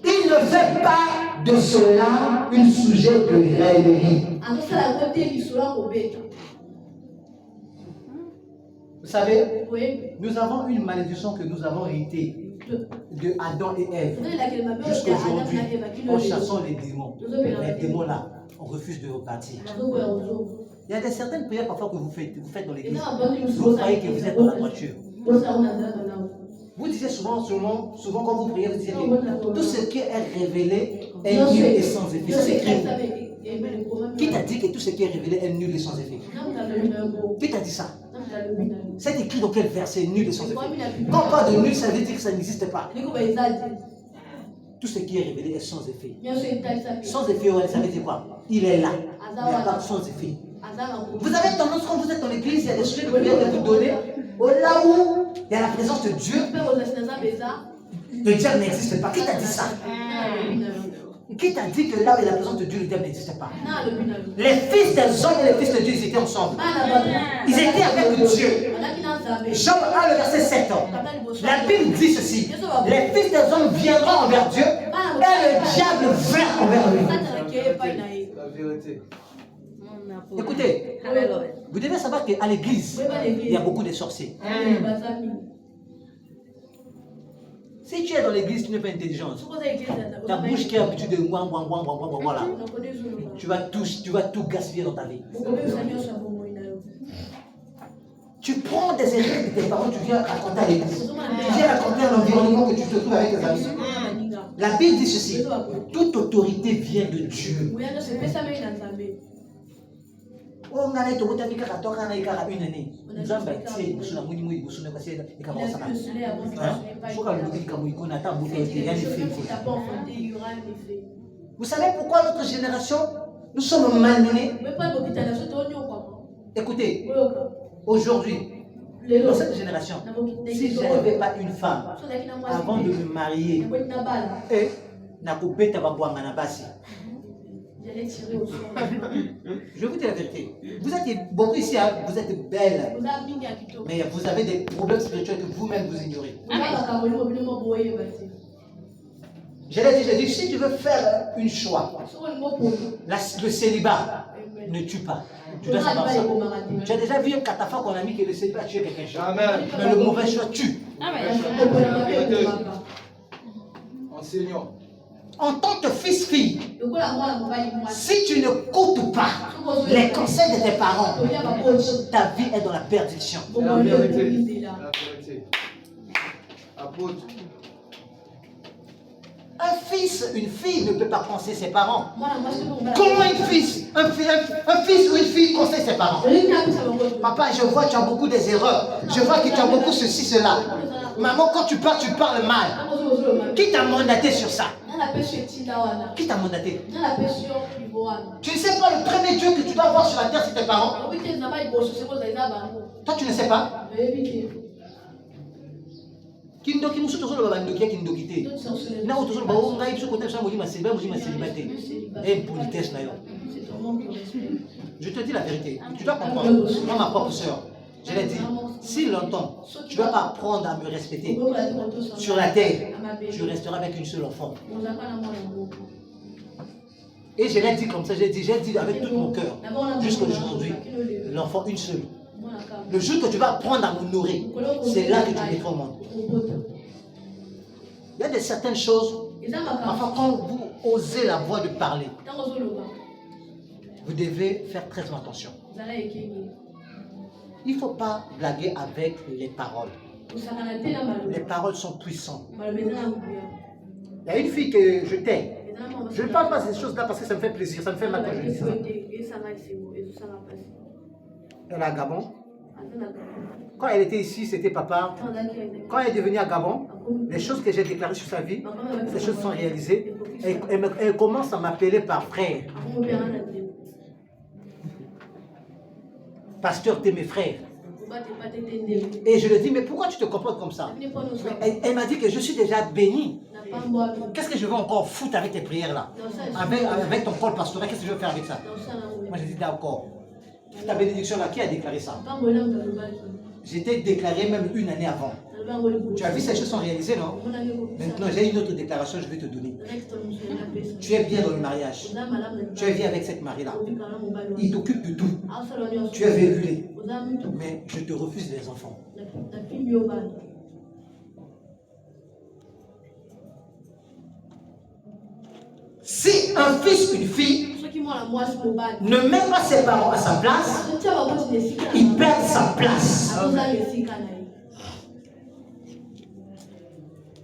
Speaker 1: il ne fait pas de cela une sujet de raillerie. Vous savez, nous avons une malédiction que nous avons héritée de Adam et Ève. Jusqu'à aujourd'hui, en chassant les démons. Les démons là, on refuse de repartir. Il y a des certaines prières parfois que vous faites dans l'église. Vous croyez que vous êtes dans la voiture. Vous disiez souvent quand vous priez, vous disiez que tout ce qui est révélé est nul et sans effet. Ça s'écrit. Qui t'a dit que tout ce qui est révélé est nul et sans effet? Qui t'a dit ça? C'est écrit dans quel verset? Nul et sans effet. Quand on parle de nul, ça veut dire que ça n'existe pas. Tout ce qui est révélé est sans effet. Sans effet, ça veut dire quoi? Il est là. Il n'y a pas sans effet. Vous avez tendance, quand vous êtes dans l'église, il y a des sujets de prière que vous donnez. Là où il y a la présence de Dieu, le diable n'existe pas. Qui t'a dit ça? Qui t'a dit que là où il y a la présence de Dieu, le diable n'existait pas? Les fils des hommes et les fils de Dieu, ils étaient ensemble. Ils étaient avec Dieu. Jean 1, le verset 7. La Bible dit ceci. Les fils des hommes viendront envers Dieu et le diable vient envers lui.
Speaker 4: La vérité.
Speaker 1: Écoutez, vous devez savoir qu'à l'église, il y a beaucoup de sorciers. Si tu es dans l'église, tu n'es pas intelligent. Ta bouche qui a l'habitude de voilà. Tu vas tout gaspiller dans ta vie. Tu prends des erreurs de tes parents, tu viens raconter à l'église. Tu viens raconter à l'environnement que tu te trouves avec tes amis. La Bible dit ceci. Toute autorité vient de Dieu. On a été au Tabi Karator, on a été une année. Nous avons bâti, nous sommes venus, nous sommes passés, nous sommes passés. Vous savez pourquoi notre génération, nous sommes malmenés? Écoutez, aujourd'hui, dans cette génération, si je n'avais pas une femme avant de me marier, et nakubé tababouanga nabasi. Je vous dis la vérité. Vous êtes beaucoup ici, hein, vous êtes belles. Mais vous avez des problèmes spirituels que vous-même vous ignorez. Je l'ai dit, si tu veux faire une choix, le célibat ne tue pas. Tu dois savoir ça. Tu as déjà vu un catapha qu'on a mis que le célibat tue quelqu'un.
Speaker 4: Jamais.
Speaker 1: Mais le mauvais choix tue.
Speaker 4: Enseignant.
Speaker 1: En tant que fils-fille, si tu n'écoutes pas les conseils de tes parents, ta vie est dans la perdition.
Speaker 4: La vérité. La vérité. Apôtre.
Speaker 1: Un fils, une fille ne peut pas conseiller ses parents. Comment un fils ou une fille conseille ses parents? Papa, je vois que tu as beaucoup des erreurs. Je vois que tu as beaucoup ceci, cela. Maman, quand tu parles mal. Qui t'a mandaté sur ça? Qui t'a mandaté? Tu ne sais pas le premier Dieu que tu dois voir sur la terre, c'est tes parents. Toi, tu ne sais pas? Kindoki musu tozo lo bandoki ya kindoki te. Na tozo lo bawo ngai biso kota chambo ma célibataire. Et politesse na yo. Je te dis la vérité. Tu dois comprendre. Moi, ma propre sœur, je l'ai dit. Si longtemps, tu ne dois pas apprendre à me respecter. Sur la terre, tu resteras avec une seule enfant. Et je l'ai dit comme ça, j'ai dit avec tout mon cœur. Jusqu'à aujourd'hui, l'enfant une seule. Le jour que tu vas apprendre à m'honorer, c'est là que tu mettras au monde. Il y a certaines choses, enfin quand vous osez la voix de parler, vous devez faire très attention. Il ne faut pas blaguer avec les paroles. Les paroles sont puissantes. Il y a une fille que je t'aime. Je ne parle pas de ces choses-là parce que ça me fait plaisir, ça me fait mal quand je dis ça. Elle est à Gabon. Quand elle était ici, c'était papa. Quand elle est devenue à Gabon, les choses que j'ai déclarées sur sa vie, ces choses sont réalisées. Elle commence à m'appeler par frère. Pasteur, t'es mes frères. Et je lui dis, mais pourquoi tu te comportes comme ça? Elle m'a dit que je suis déjà béni. Qu'est-ce que je veux encore foutre avec tes prières là? Avec ton col pastoral, qu'est-ce que je veux faire avec ça? Moi j'ai dit d'accord. Ta bénédiction là, qui a déclaré ça? J'étais déclaré même une année avant. Tu as vu, ces choses sont réalisées, non? Maintenant, j'ai une autre déclaration, je vais te donner. Tu es bien dans le mariage. Tu es bien avec cette mari-là. Il t'occupe de tout. Tu es véhiculé. Mais je te refuse les enfants. Si un fils ou une fille ne met pas ses parents à sa place, il perd sa place.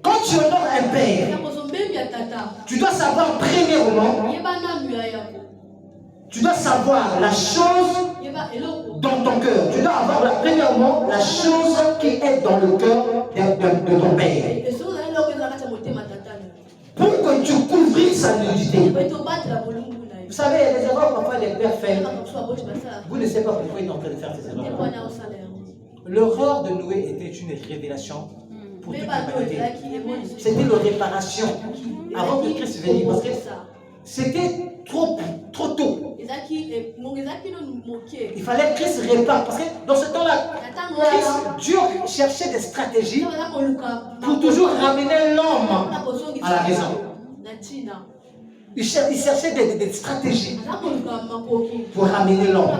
Speaker 1: Quand tu honores un père, tu dois savoir premièrement, tu dois savoir la chose dans ton cœur. Tu dois avoir premièrement la chose qui est dans le cœur de ton père. Pour que tu couvrisses sa nudité. Vous savez, il y a des erreurs parfois les pères font. Vous ne savez pas pourquoi ils sont en train de faire ces erreurs. L'erreur de Noé était une révélation pour toute l'humanité. C'était la réparation. Avant que Christ vienne, parce que c'était trop tôt. Il fallait que Christ répare. Parce que dans ce temps-là, Dieu cherchait des stratégies pour toujours ramener l'homme à la maison. Il cherchait des stratégies pour ramener l'homme.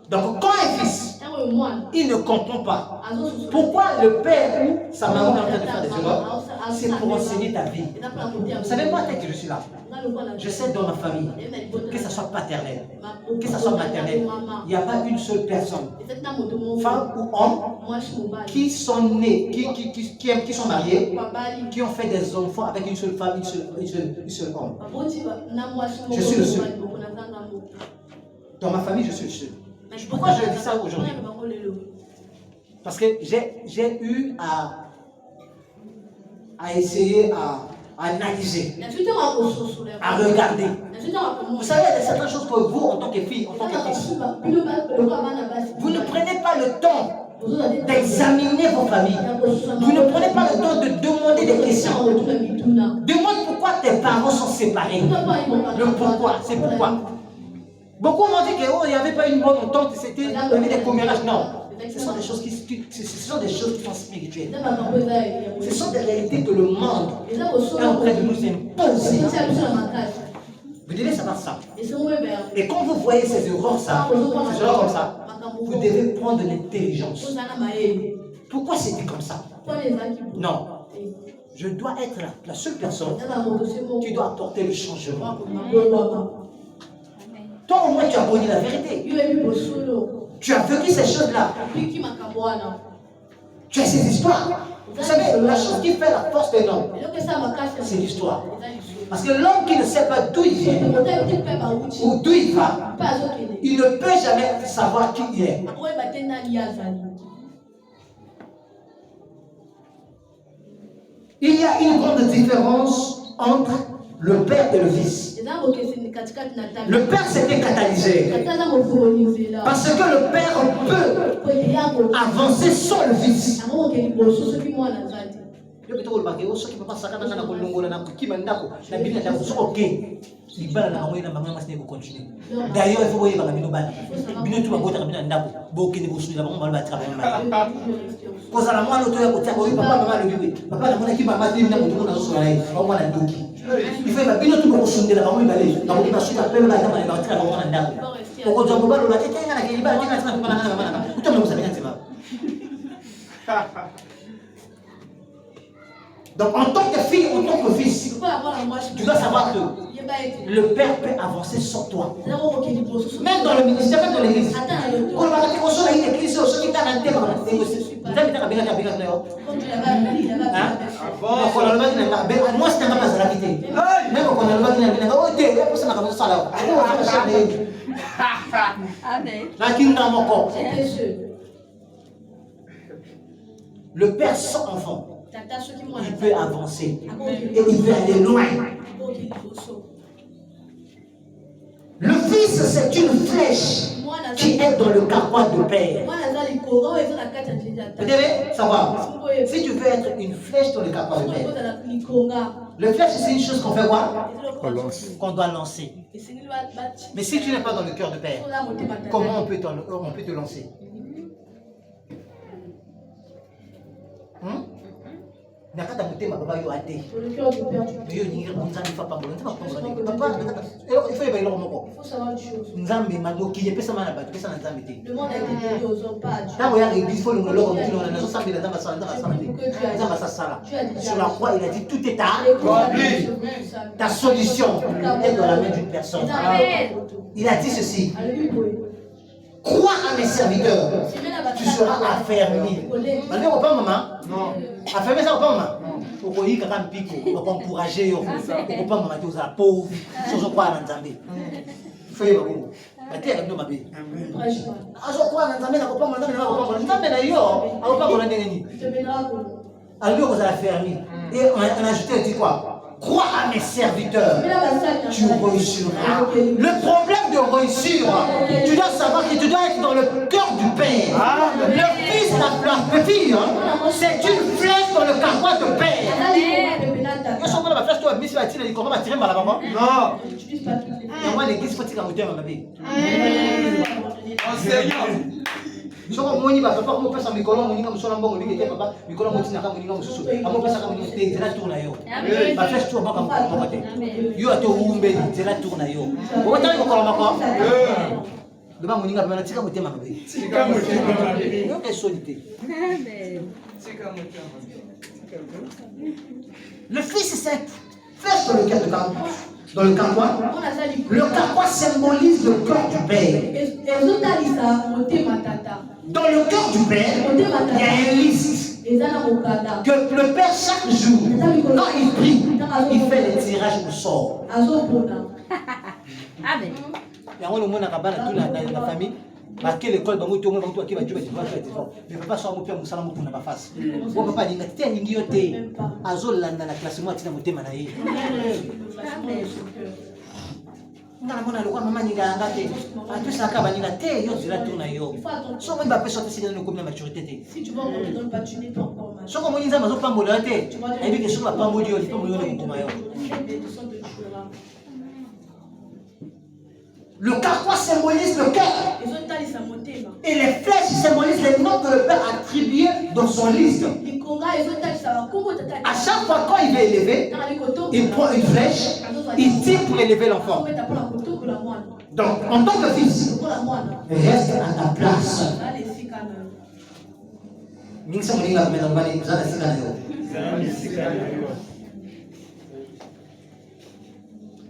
Speaker 1: Donc quand un fils, il ne comprend pas pourquoi le père ou sa maman est en train de faire des erreurs, c'est pour enseigner ta vie. Vous savez moi, dès que je suis là, je sais dans ma famille, que ce soit paternel, que ce soit maternel, il n'y a pas une seule personne, femme ou homme, qui sont nés, qui sont mariés, qui ont fait des enfants avec une seule femme, une seule homme. Je suis le seul. Dans ma famille, je suis le seul. Pourquoi je dis ça aujourd'hui? Parce que j'ai eu à essayer à analyser, à regarder. Vous savez, il y a certaines choses que vous, en tant que fille, en tant que fils, vous ne prenez pas le temps d'examiner vos familles. Vous ne prenez pas le temps de demander des questions. Demande pourquoi tes parents sont séparés. Le pourquoi, c'est pourquoi. Beaucoup m'ont dit qu'il n'y avait pas une bonne entente, c'était des commérages. Non. Ce sont des choses qui sont spirituelles. Ce sont des réalités que le monde est en train de nous imposer. Vous devez savoir ça. Et quand vous voyez ces erreurs, comme ça, vous devez prendre de l'intelligence. Pourquoi c'est dit comme ça? Non. Je dois être la seule personne qui doit apporter le changement. Toi, au moins, tu as connu la vérité. Tu as vécu ces choses-là. Tu as ces histoires. Vous savez, la chose qui fait la force d'un homme, c'est l'histoire. Parce que l'homme qui ne sait pas d'où il vient ou d'où il va, il ne peut jamais savoir qui il est. Il y a une grande différence entre le père et le fils. Le père c'était catalysé. Parce que le père peut avancer sans le fils. D'ailleurs, il faut voir donc, en tant que fille, en tant que fils, tu dois savoir que le père peut avancer sans toi. Même dans le ministère, même dans l'église. Le père sans enfant, il peut avancer et il peut aller loin. Le fils, c'est une flèche qui est dans le carquois de père. Vous devez savoir, si tu veux être une flèche dans le carquois de père, le flèche, c'est une chose qu'on fait quoi? Qu'on doit lancer. Mais si tu n'es pas dans le cœur de père, comment on peut te lancer? Il faut
Speaker 2: savoir une chose. Le monde a été
Speaker 1: sur la croix, il a dit tout est accompli. Ta solution est dans la main d'une personne. Il a dit ceci. Crois à mes serviteurs, tu seras affermi. Malgré au pas maman, non. Affermi ça au pas maman. Au pays quand même pico, on va encourager au pas maman tu es pauvre, sans croire en Zambie. Fais pas bon. La terre est de ma vie. Ah je crois en Zambie, na pas maman, na pas maman. Zambie na yo, au pas maman nini. Alors vous allez affermi. Et on a ajouté dit quoi? Crois à mes serviteurs, tu réussiras. Le problème de réussir, tu dois savoir que tu dois être dans le cœur du Père. Le fils, la fille, c'est une flèche dans le carquois de Père. police va tirer les comment va tirer par là-bas.
Speaker 4: Non.
Speaker 2: N'utilise pas toutes les
Speaker 1: Et moi l'église faut tirer mon thème ma bébé.
Speaker 4: Enseignant.
Speaker 1: Soko moni ba papa mo pesa mikolo moninga musona mbongo ndike te papa mikolo motina ka moninga mususu amo pesa ka moninga te zela tourna yo ba flash tour baka mo te yo ato umbe zela tourna yo o ta ko koloma ko le ba moninga ba tika motema ba be
Speaker 4: Tika motema bébé.
Speaker 1: yo ke solité
Speaker 4: Tika motema.
Speaker 1: le fils c'est flèche dans le cœur de Carquois. Dans le carquois, le carquois symbolise le cœur du père. Dans le cœur du père, il y a un liste que le père chaque jour, quand il prie, il fait les tirages au sort.
Speaker 5: Amen.
Speaker 1: Il y a un monde dans la famille. Marqué l'école, bah moi tout le monde qui va jouer, mais papa soit mon père, mon salon pour na face. Mon papa dit que t'es un ignoté. Azol là dans la classe moi tu n'as monté manaï. Ngala mona lokwa mama ninga ngate. Atu saka banina te yo zila tourna yo. So moi ba pe sortir dans le maturité te.
Speaker 2: Si tu vois qu'on te donne pas, tu n'es pas encore mature.
Speaker 1: So comme on nza mazo pambola te. Et puis que so ba pamboli yo, pamboli yo ko mayo. Le carquois symbolise le cœur. Et les flèches symbolisent les noms que le père a attribués dans son liste. À chaque fois quand il veut élever, il prend une flèche, il tire pour élever l'enfant. Donc, en tant que fils, reste à ta place.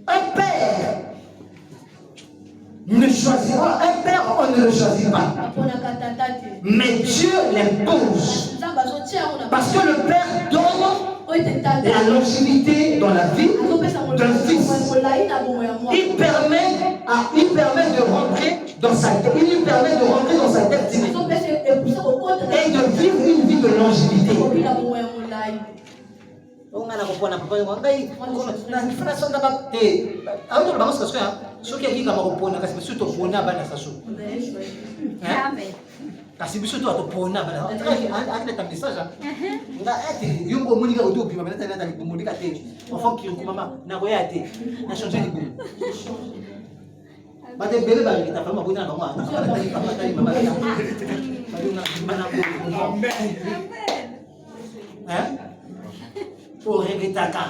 Speaker 1: Un père ne choisit pas, un père on ne le choisit pas, mais Dieu l'impose. Parce que le père donne la longévité dans la vie d'un fils. Il permet de rentrer dans sa tête, il lui permet de rentrer dans sa tête et de vivre une vie de longévité. On a la compona papa na nifana sonda ba te auto le bango kaso ya soki akika ma compona kasi biso to pona bana saso
Speaker 5: Amen.
Speaker 1: kasi biso to pona bana akina ta message nga ete yongo monika ko to bima bana ta na libumo dika te enfant ki ko mama na ko ya te na changer libumo ba te bele ba kita fama bona na bango na ta ni papa ta ni mama ya ba yonga mana ko amen hein pour regrettaka.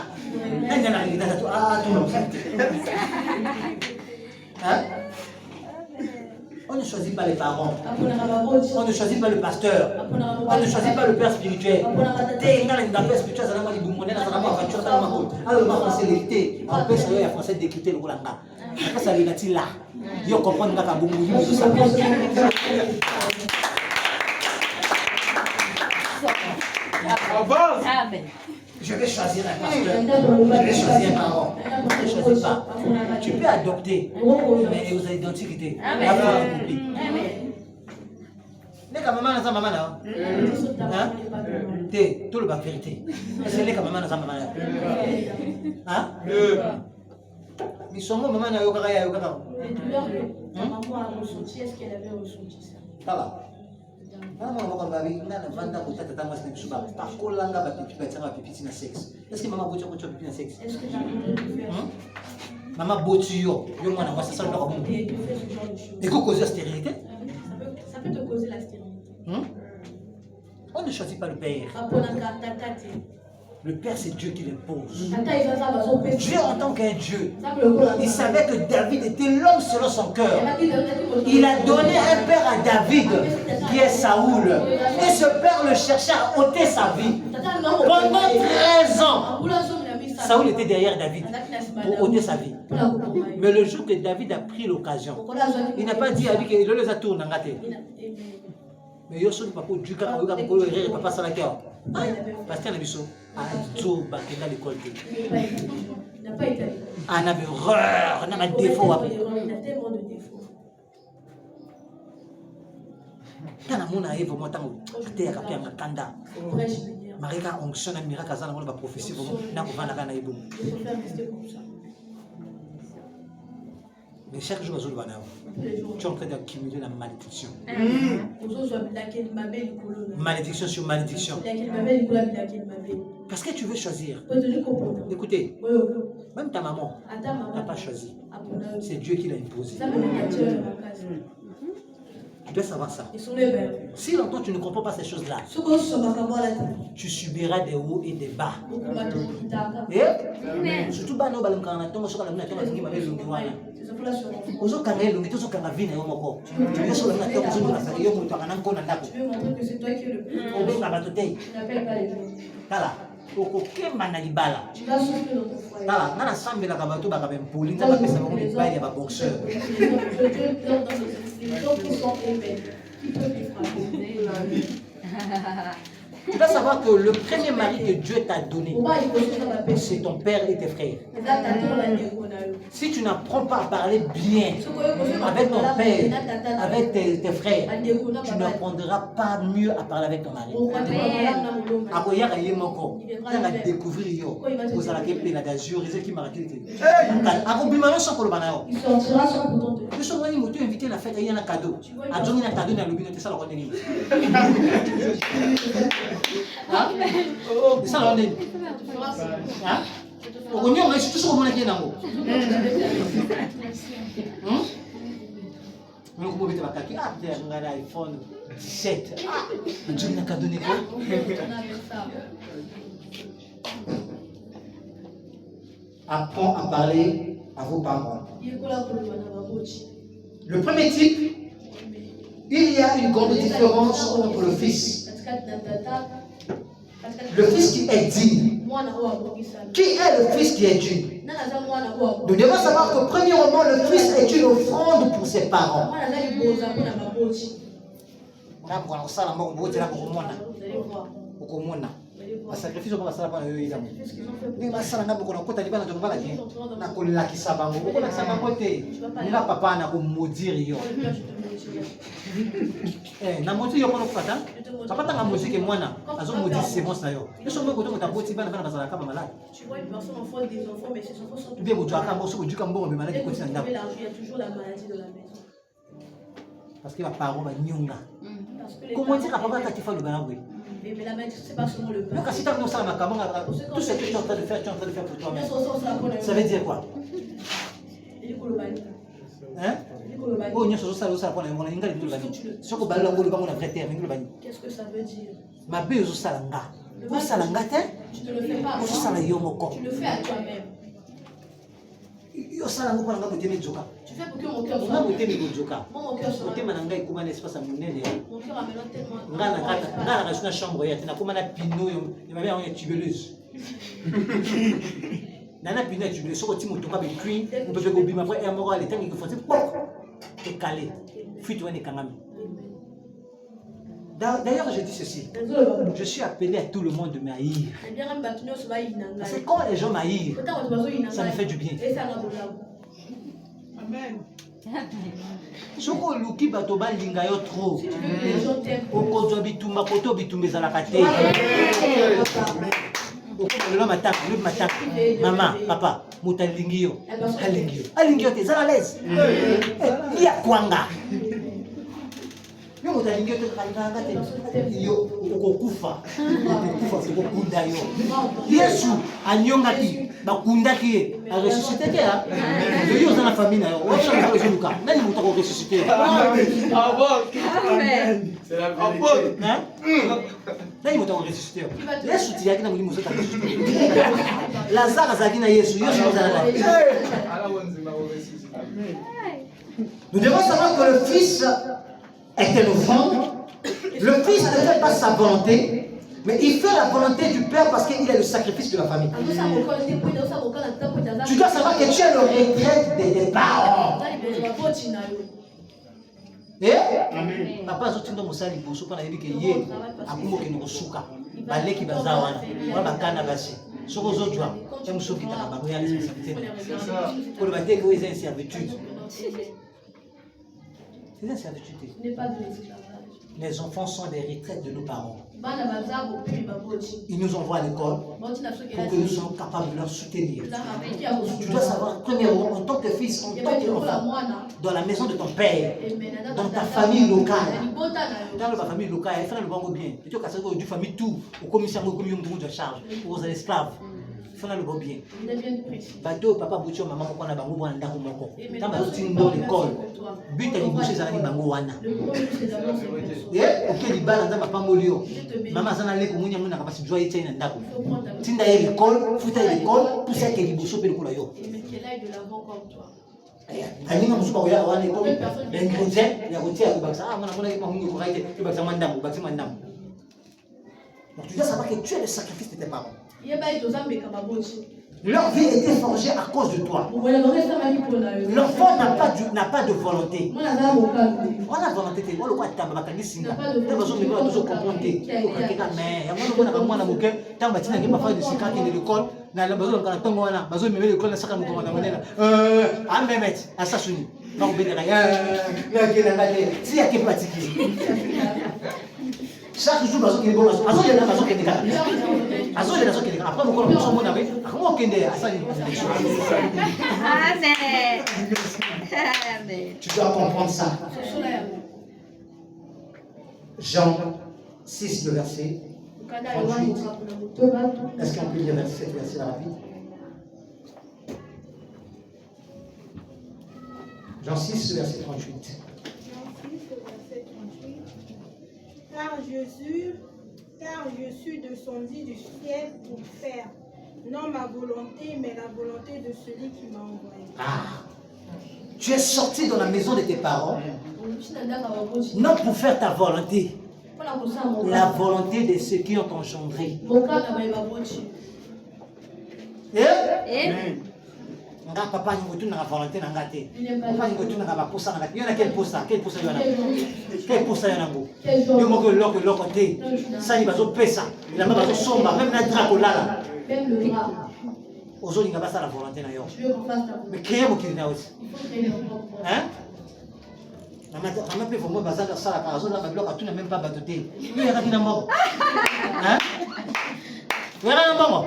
Speaker 1: On ne choisit pas les parents. On ne choisit pas le pasteur. On ne choisit pas le père spirituel. Alors, ma français l'été. En plus, il y a français d'écouter le Rolanda. Après, ça vient là. Il comprend que
Speaker 5: Amen.
Speaker 1: je vais choisir un pasteur, je vais choisir un parent. Ne choisis pas. Tu peux adopter, mais vous avez identité. Les maman n'a pas maman là. T'es tout le bas vérité. Est-ce que les maman n'a pas maman là? Hein? Mais son mot maman n'a pas yoga yoga.
Speaker 2: Maman a ressenti, est-ce qu'elle avait ressenti ça?
Speaker 1: Ça va. Maman a babi, on a la vente à côté de ta masse de suba. Par contre, là, on a pipi, pipi na sexe. Est-ce que maman boutique pipi na sexe?
Speaker 2: Est-ce que tu as fait ça?
Speaker 1: Maman boutique yo, moi na moi ça ça le pas bon.
Speaker 2: Et tu fais ce genre de choses.
Speaker 1: Et quoi causer la stérilité?
Speaker 2: Ça peut te causer la stérilité.
Speaker 1: On ne choisit pas le père. Le père, c'est Dieu qui l'impose. Dieu en tant qu'un Dieu, il savait que David était l'homme selon son cœur. Il a donné un père à David, qui est Saoul. Et ce père le cherchait à ôter sa vie. Pendant 13 ans, Saoul était derrière David pour ôter sa vie. Mais le jour que David a pris l'occasion, il n'a pas dit à lui qu'il le a tourné. Mais yo so papa du ka oyoka ko erreur papa sala kia parce que na biso a zo ba kenda l'école te
Speaker 2: n'a pas été
Speaker 1: ana be erreur na défaut après
Speaker 2: il a tellement de défauts
Speaker 1: kana mona evo motango te ya kapia makanda
Speaker 2: après je veux dire
Speaker 1: marika onction na miracle azana mona ba prophétie vraiment na ko vana kana ebo
Speaker 2: il faut faire rester comme ça
Speaker 1: Mais chaque jour, tu es en train d'accumuler la malédiction. Malédiction sur malédiction. Parce que tu veux choisir. Écoutez, même ta maman n'a pas choisi. C'est Dieu qui l'a imposé. Tu dois savoir ça. Si longtemps tu ne comprends pas ces choses-là, tu subiras des hauts et des bas. Et surtout, tu dois savoir que le premier mari que Dieu t'a donné, c'est ton père et tes frères. Si tu n'apprends pas à parler bien avec ton père, avec tes frères, tu n'apprendras pas mieux à parler avec ton mari. iPhone 7. Apprends à parler à vos parents. Le premier type, il y a une grande différence entre le fils. Le fils qui est digne. Qui est le fils qui est digne? Nous devons savoir que premièrement, le fils est une offrande pour ses parents. Parce que ma parole va nyonga. Comment dire à papa quand tu fais le banaboué?
Speaker 2: Mais la maîtrise, c'est pas seulement le pain.
Speaker 1: Donc, si tu as tout ce que tu es en train de faire, tu es en train de faire pour toi-même. Ça veut dire quoi? Hein?
Speaker 2: Qu'est-ce que ça veut dire? Tu ne le fais pas à moi. Tu le fais à toi-même. Tu fais pour que mon cœur soit. Mon cœur soit. Mon cœur
Speaker 1: D'ailleurs, je dis ceci. Je suis appelé à tout le monde de m'haïr. Parce que quand les gens m'haïrent, ça me fait du bien.
Speaker 4: Amen.
Speaker 1: Si tu veux que les gens t'aiment maman, papa, mutalingio, alingio, alingio, t'es à l'aise. Il y a kwanga. Yesu anyongaki bakundaki a ressuscité ke a yo za na famille na yo wa shanga ko jeluka nani mutako ressuscité
Speaker 4: Amen. C'est la vérité.
Speaker 1: hein nani mutako ressuscité Yesu ti yaki na mulimo zota ressuscité Lazare azaki na Yesu Yesu za na
Speaker 4: Ala wanzima o ressuscité. Amen.
Speaker 1: Nous devons savoir que le fils est un enfant. Le fils ne fait pas sa volonté, mais il fait la volonté du Père parce qu'il est le sacrifice de la famille. Tu dois savoir que tu es le regret de tes parents. Et papa zotindo musali boso pa na yebi ke ye akumo ke nosuka baleki bazawana wa bakana basi soko zojwa emusoki ta ba ya responsabilité pour le battre que c'est une servitude. C'est une servitude. Les enfants sont des retraites de nos parents.
Speaker 2: Ils nous envoient à l'école pour que nous soyons capables de leur soutenir. Tu dois savoir, premièrement, en tant que fils, en tant qu'enfant, dans la maison de ton père, dans ta famille locale. Dans la famille locale, il faut le voir bien. Tu as du famille tout, au commissaire, au commissaire de charge, aux esclaves. Il faut le voir bien. Bateau, papa, bouchon, maman, on a bango wana ndako moko. Quand tu es dans l'école, but à l'éboucher, ça va bango wana. Ok, les balles, on a papa molio. Maman, ça n'a pas de na kapasi joie et ndako. Tinda à l'école, fouta à l'école, tout ça qui est libouché pe le kulayo. Ani na musuba oya wana ko ben projet ya routier ko baksa ah mona ko mungu ko raite ko baksa mandam donc tu dois savoir que tu es le sacrifice de tes parents. Leur vie était forgée à cause de toi. L'enfant n'a pas de volonté. On a volonté. On le voit tamba bakani singa. Tant besoin de toujours comprendre. Mais on a moqué tant batina qui pas faire de sikati de l'école. Na la besoin quand on a besoin de l'école na saka moko na monela. Ah Mehmet, assassini. Non bénéra. Là qui n'a pas de si à qui pratiquer. Chaque jour bazo qui bon bazo il y a bazo qui décale. Bazo il y a bazo qui décale. Après mon son mon avec comment kende asali.
Speaker 5: Amen. Amen.
Speaker 1: Tu dois comprendre ça. Jean 6, le verset 38. Est-ce qu'on peut lire cette verset rapide? Jean 6, le verset 38.
Speaker 3: Car je suis descendu du ciel pour faire, non ma volonté, mais la volonté de celui qui m'a envoyé.
Speaker 2: Ah, tu es sorti dans la maison de tes parents, non pour faire ta volonté, la volonté de ceux qui ont engendré. Nga papa nyingotu na volonté na ngate. Papa nyingotu na ba posa na ngate. Yona quel posa yona. Quel posa yona ngo. Yo moko loko te. Sani bazo pesa. Il m'a bazo somba même na drapo lala.
Speaker 6: Même le drap.
Speaker 2: Aujourd'hui nga basa la volonté na yo.
Speaker 6: Tu veux qu'on fasse ta volonté.
Speaker 2: Mais créer mo kilina aussi.
Speaker 6: Il faut créer nos propres.
Speaker 2: Hein? Maman peut vraiment baza la sala ka zo la ba tu n'as même pas batoté. Oui ya kina moko. Hein? Voilà un moment.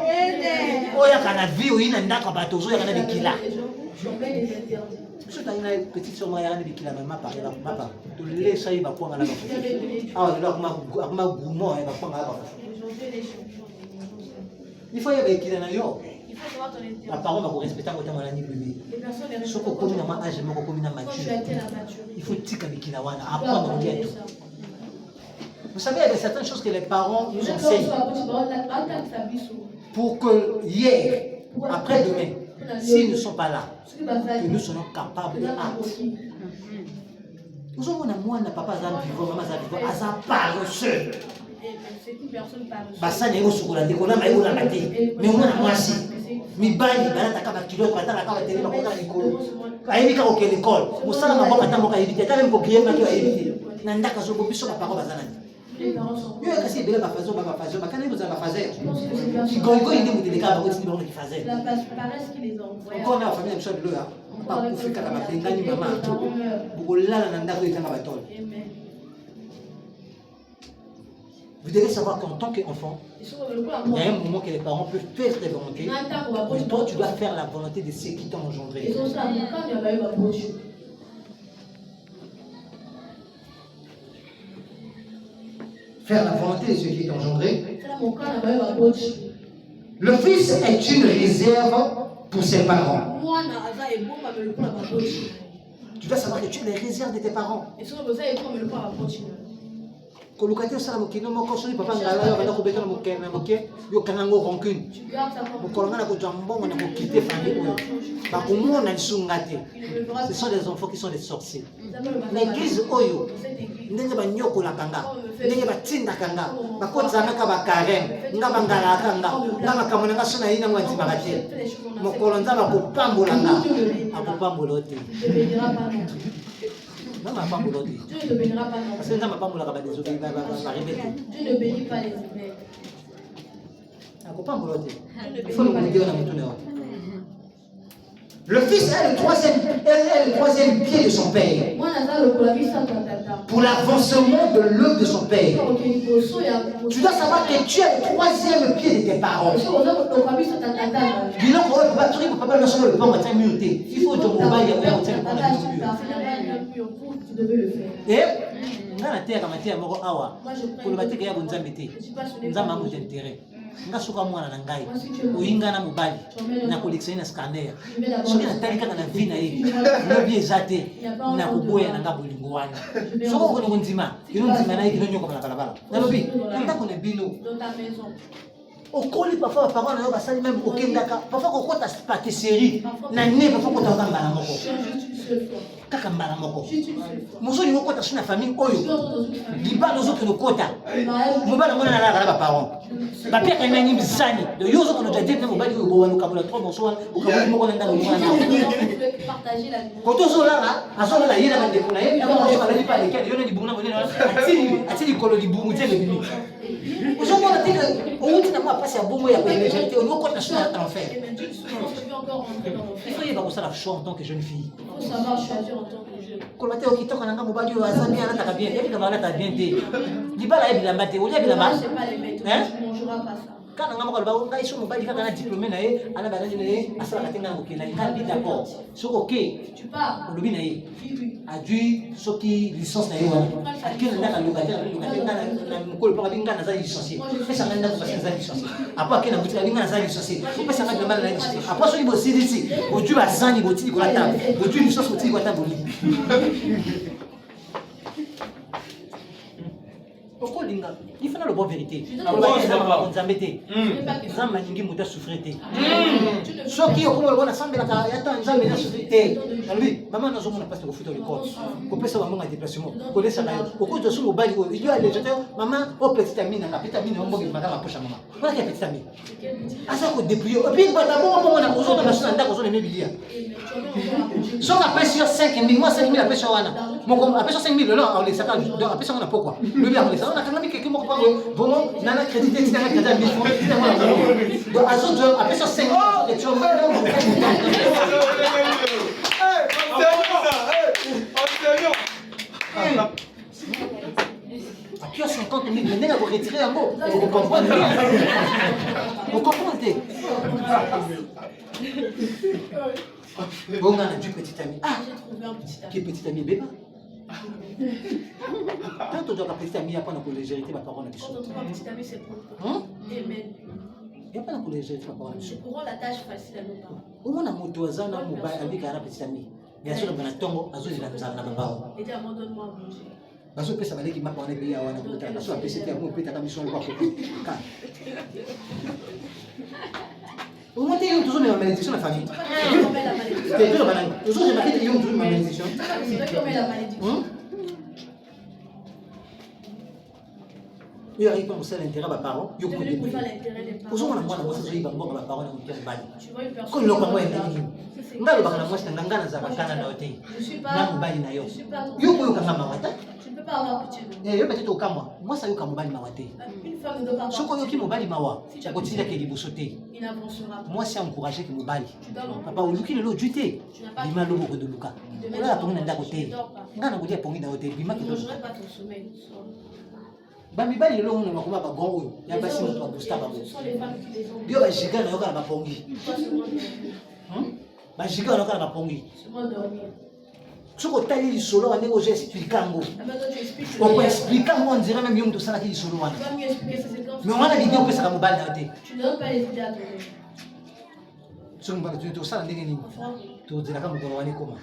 Speaker 2: Oh, il y a une vie où il y a un d'accord bateau, il y a des kilas. Je suis une petite somme, il y a des kilas, mais ma part, ma part. Tu laisses ça, il va prendre la main. Ah, alors, ma gourmand, il va prendre la main. Il faut y avoir des kilas dans yo. Ma parole va vous respecter autant que l'année bébé. Ce qu'on commet dans ma âge, je commet dans ma mature. Il faut tirer avec kilas, apprendre à dire tout. Vous savez, il y a certaines choses que les parents nous enseignent pour que hier, après-demain, s'ils ne sont pas là, que nous soyons capables et aptes. Nous avons un papa vivant, maman vivant, à paresseux. Basa n'est pas sur la décolle, mais on a maté. Mais on a moisi. Mi bali, balata kaba kilo, balata kaba télé, balata l'école. Aïe, quand on est l'école, on s'en va pas tant qu'on a évité. T'as même copié, mais tu as évité. Nanda kazo bobi sur la parole bazana.
Speaker 6: Les parents sont.
Speaker 2: Yo kasi bela ba fazo, bakana vous avez fazer. Gongo indi mu delika ba kotini ba fazer.
Speaker 6: La paresse qui les envoie.
Speaker 2: Encore na famille msha bilo ya. Pas kufika kama bengani mama. Bukolala na ndako ikanga batolo. Vous devez savoir qu'en tant qu'enfant, il y a un moment que les parents peuvent faire des volontés, mais toi tu dois faire la volonté de ceux qui t'ont engendré.
Speaker 1: Faire la volonté de ceux qui t'ont engendré. Le fils est une réserve pour ses parents.
Speaker 2: Tu dois savoir que tu es les réserves de tes parents. Kolukati osala mokino moko soki papa ngala yo bana kobeta na moke yo kanango rancune mokolonga na kozwa mbongo na kokite famille oyo bakomona lisunga te. Ce sont des enfants qui sont des sorciers. L'église oyo ndenge banyokolaka nga ndenge batindaka nga bakozanaka bakareme nga bangalaka nga makambo na nga so na ye nango andimaka te mokolo nzambe akopambola nga akopambola o te. Non, ma femme aujourd'hui.
Speaker 6: Dieu ne bénira pas non.
Speaker 2: Parce que ma femme là-bas des autres,
Speaker 6: Dieu ne bénit pas les épais.
Speaker 2: Il faut nous dire dans tout.
Speaker 1: Le fils est le troisième pied de son père. Pour l'avancement de l'œuvre de son père. Tu dois savoir que tu es le troisième pied de tes parents. Il faut
Speaker 2: nga suka mwana na ngai oyinga na mobali na collectionner na scanner soki natali kaka na vie na ye lobi eza te na koboya na nga bolingo wana soko okolingo ndima kino ndima na ye kino nyokoma na balabala nalobi ndako na bino okoli parfois baparent na yo basali même okendaka parfois kokota patisserie na ne parfois kotaka mbala moko kaka mbala moko mosoni okota suna famille oyo libala ozokende okota mobala mwana nalaka na baparent bapeka nani bizani de yo ozokende ojade na mobali oyo bowalukabola trois morceaux wana okaboli moko na ndako mwana koto ozolala azolala ye na bandeko na ye alali pa lekele yo na libungu na monene ati likolo libungu te lebimi ozomona te outi na mwa pasi ya bongo ya koénergété okota suna na enfer il faut yeba kosala choix en tant que jeune fille.
Speaker 6: Il faut savoir choisir en tant que jeune.
Speaker 2: Quand tu es au Canada, tu as bien, tu as bien. Tu pas la bilamba, tu as bilamba.
Speaker 6: C'est pas les maîtres, tu ne mangeras pas ça.
Speaker 2: Quand on a un diplômé, on a d'accord. C'est ok.
Speaker 6: Tu pars.
Speaker 2: A dû ce qui licence d'ailleurs. À qui on a locataire, licencié. Ça n'a pas licencié. Après, qui n'a pas licencié. Après, ça n'a pas licencié. Après, ce qui est ici, au Dieu va s'en y botter de la table. Au Dieu licence au tigre à table. Il faut la bonne vérité. Ceux qui ont la assemblée, maman n'a pas de foot au corps. Qu'on peut savoir mon déplacement. Qu'on laisse ça. Au cours de ce mobile, il y a des gens, maman, au petit ami, la petite amie, on va madame approche à maman. Voilà qui est petit ami. À ça qu'on déplie. Et puis, d'abord, on a besoin de la chaîne d'accord sur les mébiliers. Si on appelle sur 5 000, moi 5 000 appelle sur Wana. Mon appelle sur 5 000, là, on les saccage. Appelle sur Wana pourquoi? Le bien, on les saccage. On a quand même quelqu'un qui m'a dit, bon, on a crédité, tu as crédité à 1000 francs. Donc, à ce jour, appelle sur 5 000. Et tu vas à qui a 50 000, maintenant vous retirez un mot. Vous comprenez? Vous comprenez? Bon, on a du petit ami. Ah, qui est petit ami bébé? Quand on doit la petite amie, il n'y a pas de légèreté, ma parole.
Speaker 6: Quand on trouve un petit ami, c'est pour toi. Amen.
Speaker 2: Il n'y a pas de légèreté, ma parole.
Speaker 6: Nous pourrons la tâche facile à nos parents.
Speaker 2: Au moins, on a moto, on a mobile, avec un petit ami. Bien sûr, on a tongo, on a un papa.
Speaker 6: Et dis, abandonne-moi à manger.
Speaker 2: Parce que ça va aller qui m'a parlé de la parce que la PCT a mon pété à la mission de voir. Au moins, tu as toujours une malédiction de la famille. Tu as toujours une malédiction.
Speaker 6: C'est toi qui remets la malédiction.
Speaker 2: Il y a un seul intérêt à mes parents.
Speaker 6: Tu es venu pour faire l'intérêt des parents.
Speaker 2: Aujourd'hui, moi, je suis venu pour mes parents.
Speaker 6: Tu vois une personne.
Speaker 2: Quand l'on parle de nga lobaka na mwasi na nga na zakakana na yote na mobali na yo yo koyoka mawata
Speaker 6: tu ne peux pas avoir pitié de
Speaker 2: yo peut-être okamwa mwasi ayoka mobali mawa te
Speaker 6: une femme ne doit pas avoir
Speaker 2: soko yoki mobali mawa akotinda ke liboso te
Speaker 6: il n'avancera pas
Speaker 2: mwasi encouragé ke mobali papa oluki lelo ojwi te bima loboko de luka olala pongi na ndako te nga na kolia pongi na yo te bima ke bamibali lelo oyo makoma bagon oyo ya basi moto babusta bango yo bajiga na yo kala bapongi bajiga na yo kala bapongi soki otali lisolo wana ndenge ozo explike yango okoexplike yango on dirait même yo moto osalaki lisolo wana mais wana lidi opesaka mobali na yo te soki mobali tosala ndenge nini tozelaka mokolo wana ekoma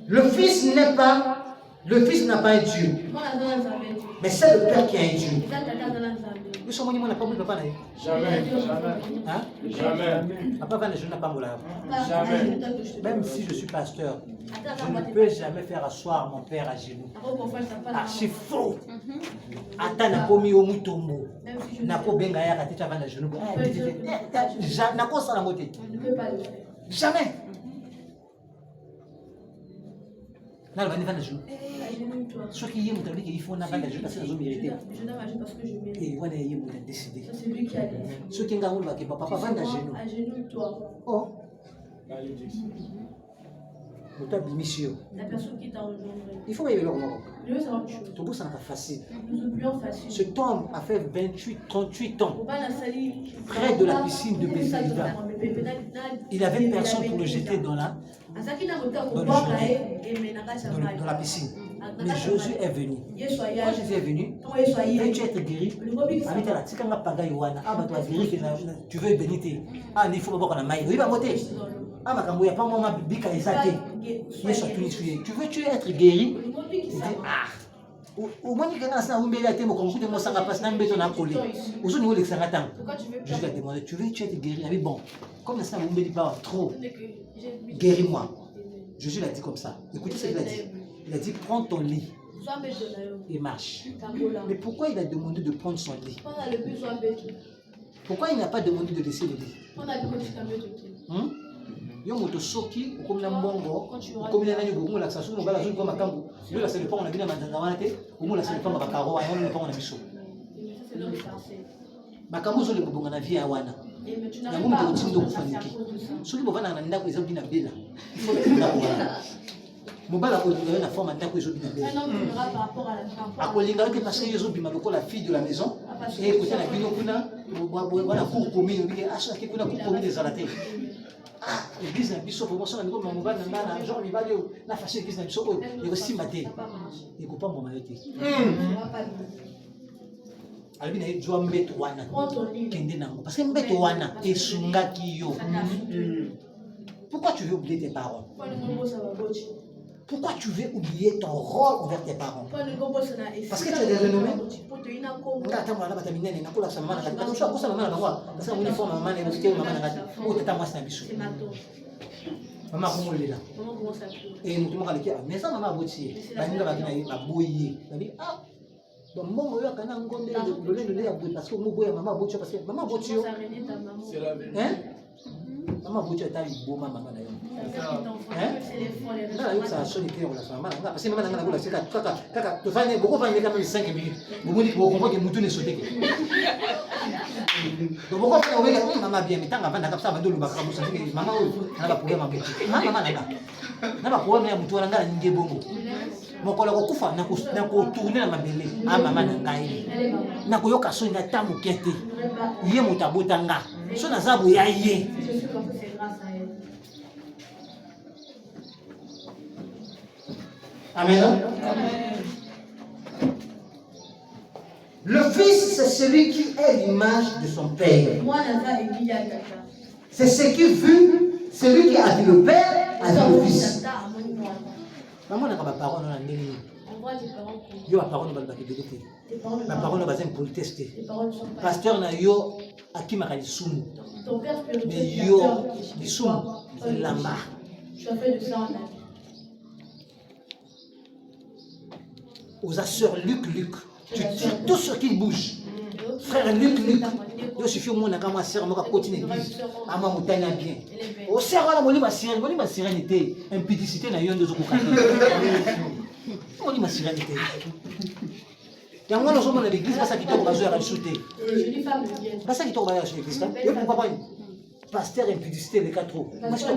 Speaker 2: le fils n'a pas un Dieu, mais c'est le Père qui a un Dieu. Nous sommes mon papa, papa n'a
Speaker 4: jamais.
Speaker 2: Hein?
Speaker 4: Jamais.
Speaker 2: Papa va ne je n'ai pas là.
Speaker 4: Jamais.
Speaker 2: Même si je suis pasteur, je ne peux jamais faire asseoir mon père à genoux. Ah, c'est faux. Attends, n'a pas mis au moutombo. N'a pas benga ya katita va à genoux. N'a pas ça la moitié. Jamais. Non, il va à genoux. Ce qui est, il faut n'a pas de genoux parce que je mérite.
Speaker 6: Je n'ai pas parce que je mérite.
Speaker 2: Et voilà, il a décidé.
Speaker 6: Ça, c'est lui qui a décidé.
Speaker 2: Ce qui est papa va à genoux.
Speaker 6: Agenouille-toi.
Speaker 2: Oh, monsieur.
Speaker 6: La personne qui t'a engendré.
Speaker 2: Il faut y aller là.
Speaker 6: Je veux savoir une chose.
Speaker 2: Tout ça n'est pas facile.
Speaker 6: Nous oublions facile.
Speaker 2: Cet homme a fait 38 ans.
Speaker 6: Faut pas la salir.
Speaker 2: Près de la piscine de Bethesda. Il avait personne pour le jeter dans la piscine. Mais Jésus est venu. Quand Jésus est venu, veux-tu être guéri? Tu veux bénir. Ah, il faut pas qu'on a maille. Il va monter. Ah, ma camouille, pas moi, bika ezate. Tu veux-tu être guéri? Il dit, ah. Au moins, il y a un peu de temps, ça va passer un peu de temps. Aujourd'hui, nous, Jésus a demandé, tu veux-tu être guéri? Il dit, bon, comme ça, vous me dites pas trop, guéris-moi. Jésus l'a dit comme ça. Écoutez ce qu'il a dit. Il a dit, prends ton lit et marche. Mais pourquoi il a demandé de prendre son lit? Pourquoi il n'a pas demandé de laisser le lit? Yo moto soki okomina mbongo okomina nani bokumu la sasu no bala zuni kwa makambu yo la sele panga na bina manzanga wana te omu la sele panga bakaro wana no panga na biso makambu zo le bobonga na vie ya wana na ngombe ko tindo kufaniki soki bovana na ndako eza bina bela ifo bina wana mobala ko ndio na forme ndako ezo bina bela akolinga ke parce que ezo bima lokola fille de la maison et côté na bino kuna wana cour commune bi acha ke kuna cour commune des alatés. Ah, l'église n'a pas de promotion, la maison m'a dit, genre, il va dire, la fâche l'église n'a pas de promotion, il va aussi mater. Il ne peut pas m'en arrêter. Alors, il y a des gens qui ont parce que Mbetowana est Sungaki. Pourquoi tu veux oublier tes parents? Pourquoi tu veux oublier ton rôle envers tes parents? Parce que tu as des renommées. Maman Boucho est allée beau maman d'ailleurs. Là, ça a sonné on l'a fait maman parce que maman n'a pas la séquence. Kaka, tu vas beaucoup faire quand même 5 minutes. Vous me dites vous comprenez que Moutou ne sauté que. Donc beaucoup faire on va maman bien mais tant avant d'appeler ça va dolo bakara vous savez que maman n'a pas problème avec. Maman n'a pas problème ya Moutou ngala ninge bongo. Mokola ko kufa na ko tourner na mabele ah maman na ngai. Na ko yoka so na tamu kete. Ye mutabotanga. So na zabu ya ye. Amen. Le fils, c'est celui qui est l'image de son père. C'est ce qui vu, celui qui a vu le père, a vu le fils. Maman n'a pas parole dans la ligne. Yo a parole dans la Bible. Ma parole va être pour le tester. Pasteur na yo akima kalisum. Mais yo lisum lama.
Speaker 6: Tu as fait de ça en ami.
Speaker 2: Aux sœur Luc, tu tires tout ce qui bouge. Frère Luc, il suffit au monde à ma sœur, à continuer l'église, à ma montagne bien. Au sœur, on a ma sérénité, impudicité, n'a eu de zoko. On a ma sérénité. Et moi, nous sommes dans l'église, parce qu'il tombe à rajouter. Parce qu'il tombe à rajouter l'église. Et pourquoi pas? Pasteur impudicité, les quatre trop. Moi, je suis à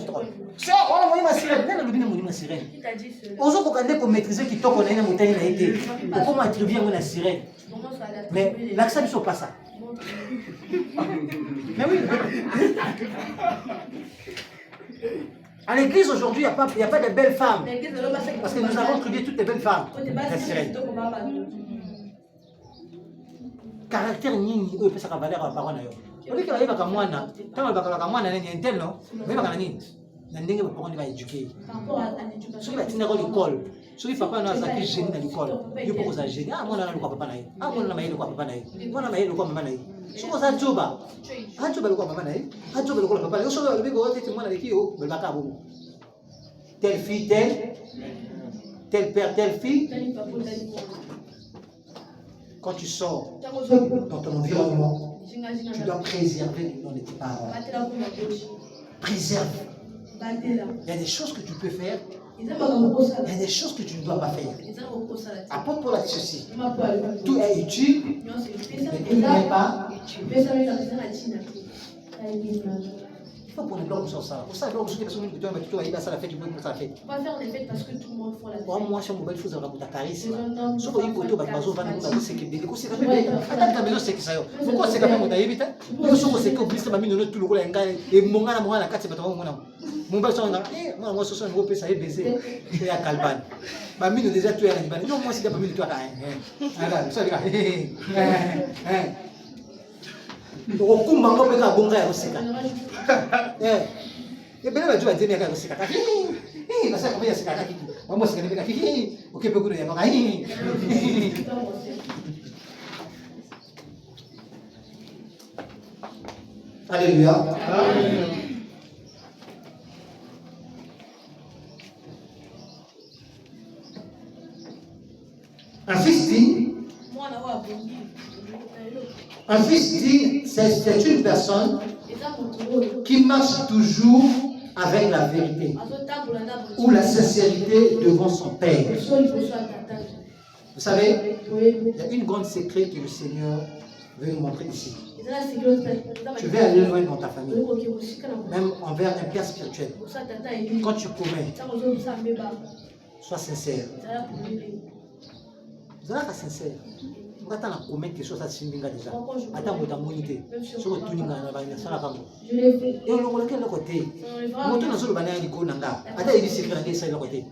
Speaker 2: toi. C'est on a ma sérénité, on a ma sérénité.
Speaker 6: Qui t'a dit cela?
Speaker 2: Aux autres, pour maîtriser qui tombe, on a une montagne a été. Pourquoi m'attribuer à la sirène? Mais l'accent ne sont pas ça. Mais oui. À l'église aujourd'hui, il n'y a pas de belles femmes. Parce que nous avons attribué toutes les belles femmes. La sirène. Caractère nini, eux, ça va valeur à la parole. Au lieu qu'il y ait un moine, quand on va avoir un moine, il y a un tel, non? Mais il y a un nini. Nandenge baparoni va éduquer. Soki batinaka l'école, soki papa na azaki génie na l'école, yo poko za génie. Ah mwana na lokwa papa na ye. Ah mwana na mayele kwa papa na ye. Mwana na mayele lokwa mama na ye. Soko za joba. Ah joba lokwa mama na ye. Ah joba lokwa papa na ye. Yo soko lobi ko tete mwana leki yo, belaka bobo. Telle fille, tel père, telle fille. Quand tu sors dans ton environnement, tu dois préserver le nom de tes parents. Préserve. Il y a des choses que tu peux faire, il y a des choses que tu ne dois pas faire. Apôtre Paul a dit ceci. Tout est utile n'aimes pas,
Speaker 6: Mais ça veut dire que c'est la Chine.
Speaker 2: il faut prendre le bloc sur ça. Pour ça, le bloc sur les personnes qui doivent mettre tout à ça la fête, du bloc pour ça la fête.
Speaker 6: On va faire des fêtes parce que tout le monde fait la fête.
Speaker 2: Moi, je suis un mobile fou, ça va vous charisme. Sauf que vous pouvez bazo va nous c'est que des c'est que attends ta maison c'est que ça yo. Pourquoi c'est comme on a évité? Yo so c'est que oblige mami no tout le rôle nga et mon gars na kati bato mon na. Mon bas son nga moi so so ngo pesa e baiser. C'est à Calban. Mami no déjà tu es là non moi c'est pas mami tu as là. Ça là. Okumba ngo peka bonga ya osika. Et bien là tu vas dire que osika. Nasa kama ya sikaka kiki. Mama sikana beka kiki. Okay pe kuno ya maka. Alléluia. Amen. Un fils dit, c'est une personne qui marche toujours avec la vérité ou la sincérité devant son Père. Vous savez, il y a une grande secret que le Seigneur veut nous montrer ici. Tu veux aller loin dans ta famille, même envers un père spirituel. Quand tu commets, sois sincère. Vous êtes sincère. Vous êtes en commettre quelque chose à Simbinga déjà. Attends, vous êtes en monité. Sur le tuning, et on a quel côté. Mon tour sur le banane du Konanga. Attends, il dit c'est que c'est le côté.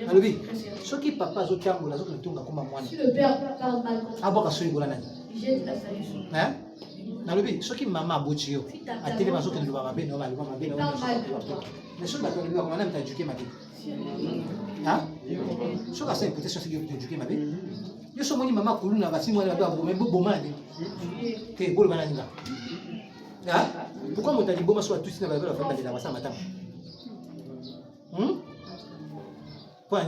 Speaker 2: Alors, oui, ce qui papa, je tiens, vous l'avez tout comme moi. Si le père parle mal, ah bon, c'est une bonne année. Hein? Nalobi, ce qui maman abouti, à télé, ma soeur qui ne va pas bien, non, mais ce qui va bien, on a éduqué ma vie. Hein? Ce qui a écouté, c'est que tu éduqué ma vie. Je suis maman qui a dit, moi, mais bon, man, que bon, man, hein? Pourquoi mon talibon soit tous dans la famille de la Wassa matin? Pourquoi?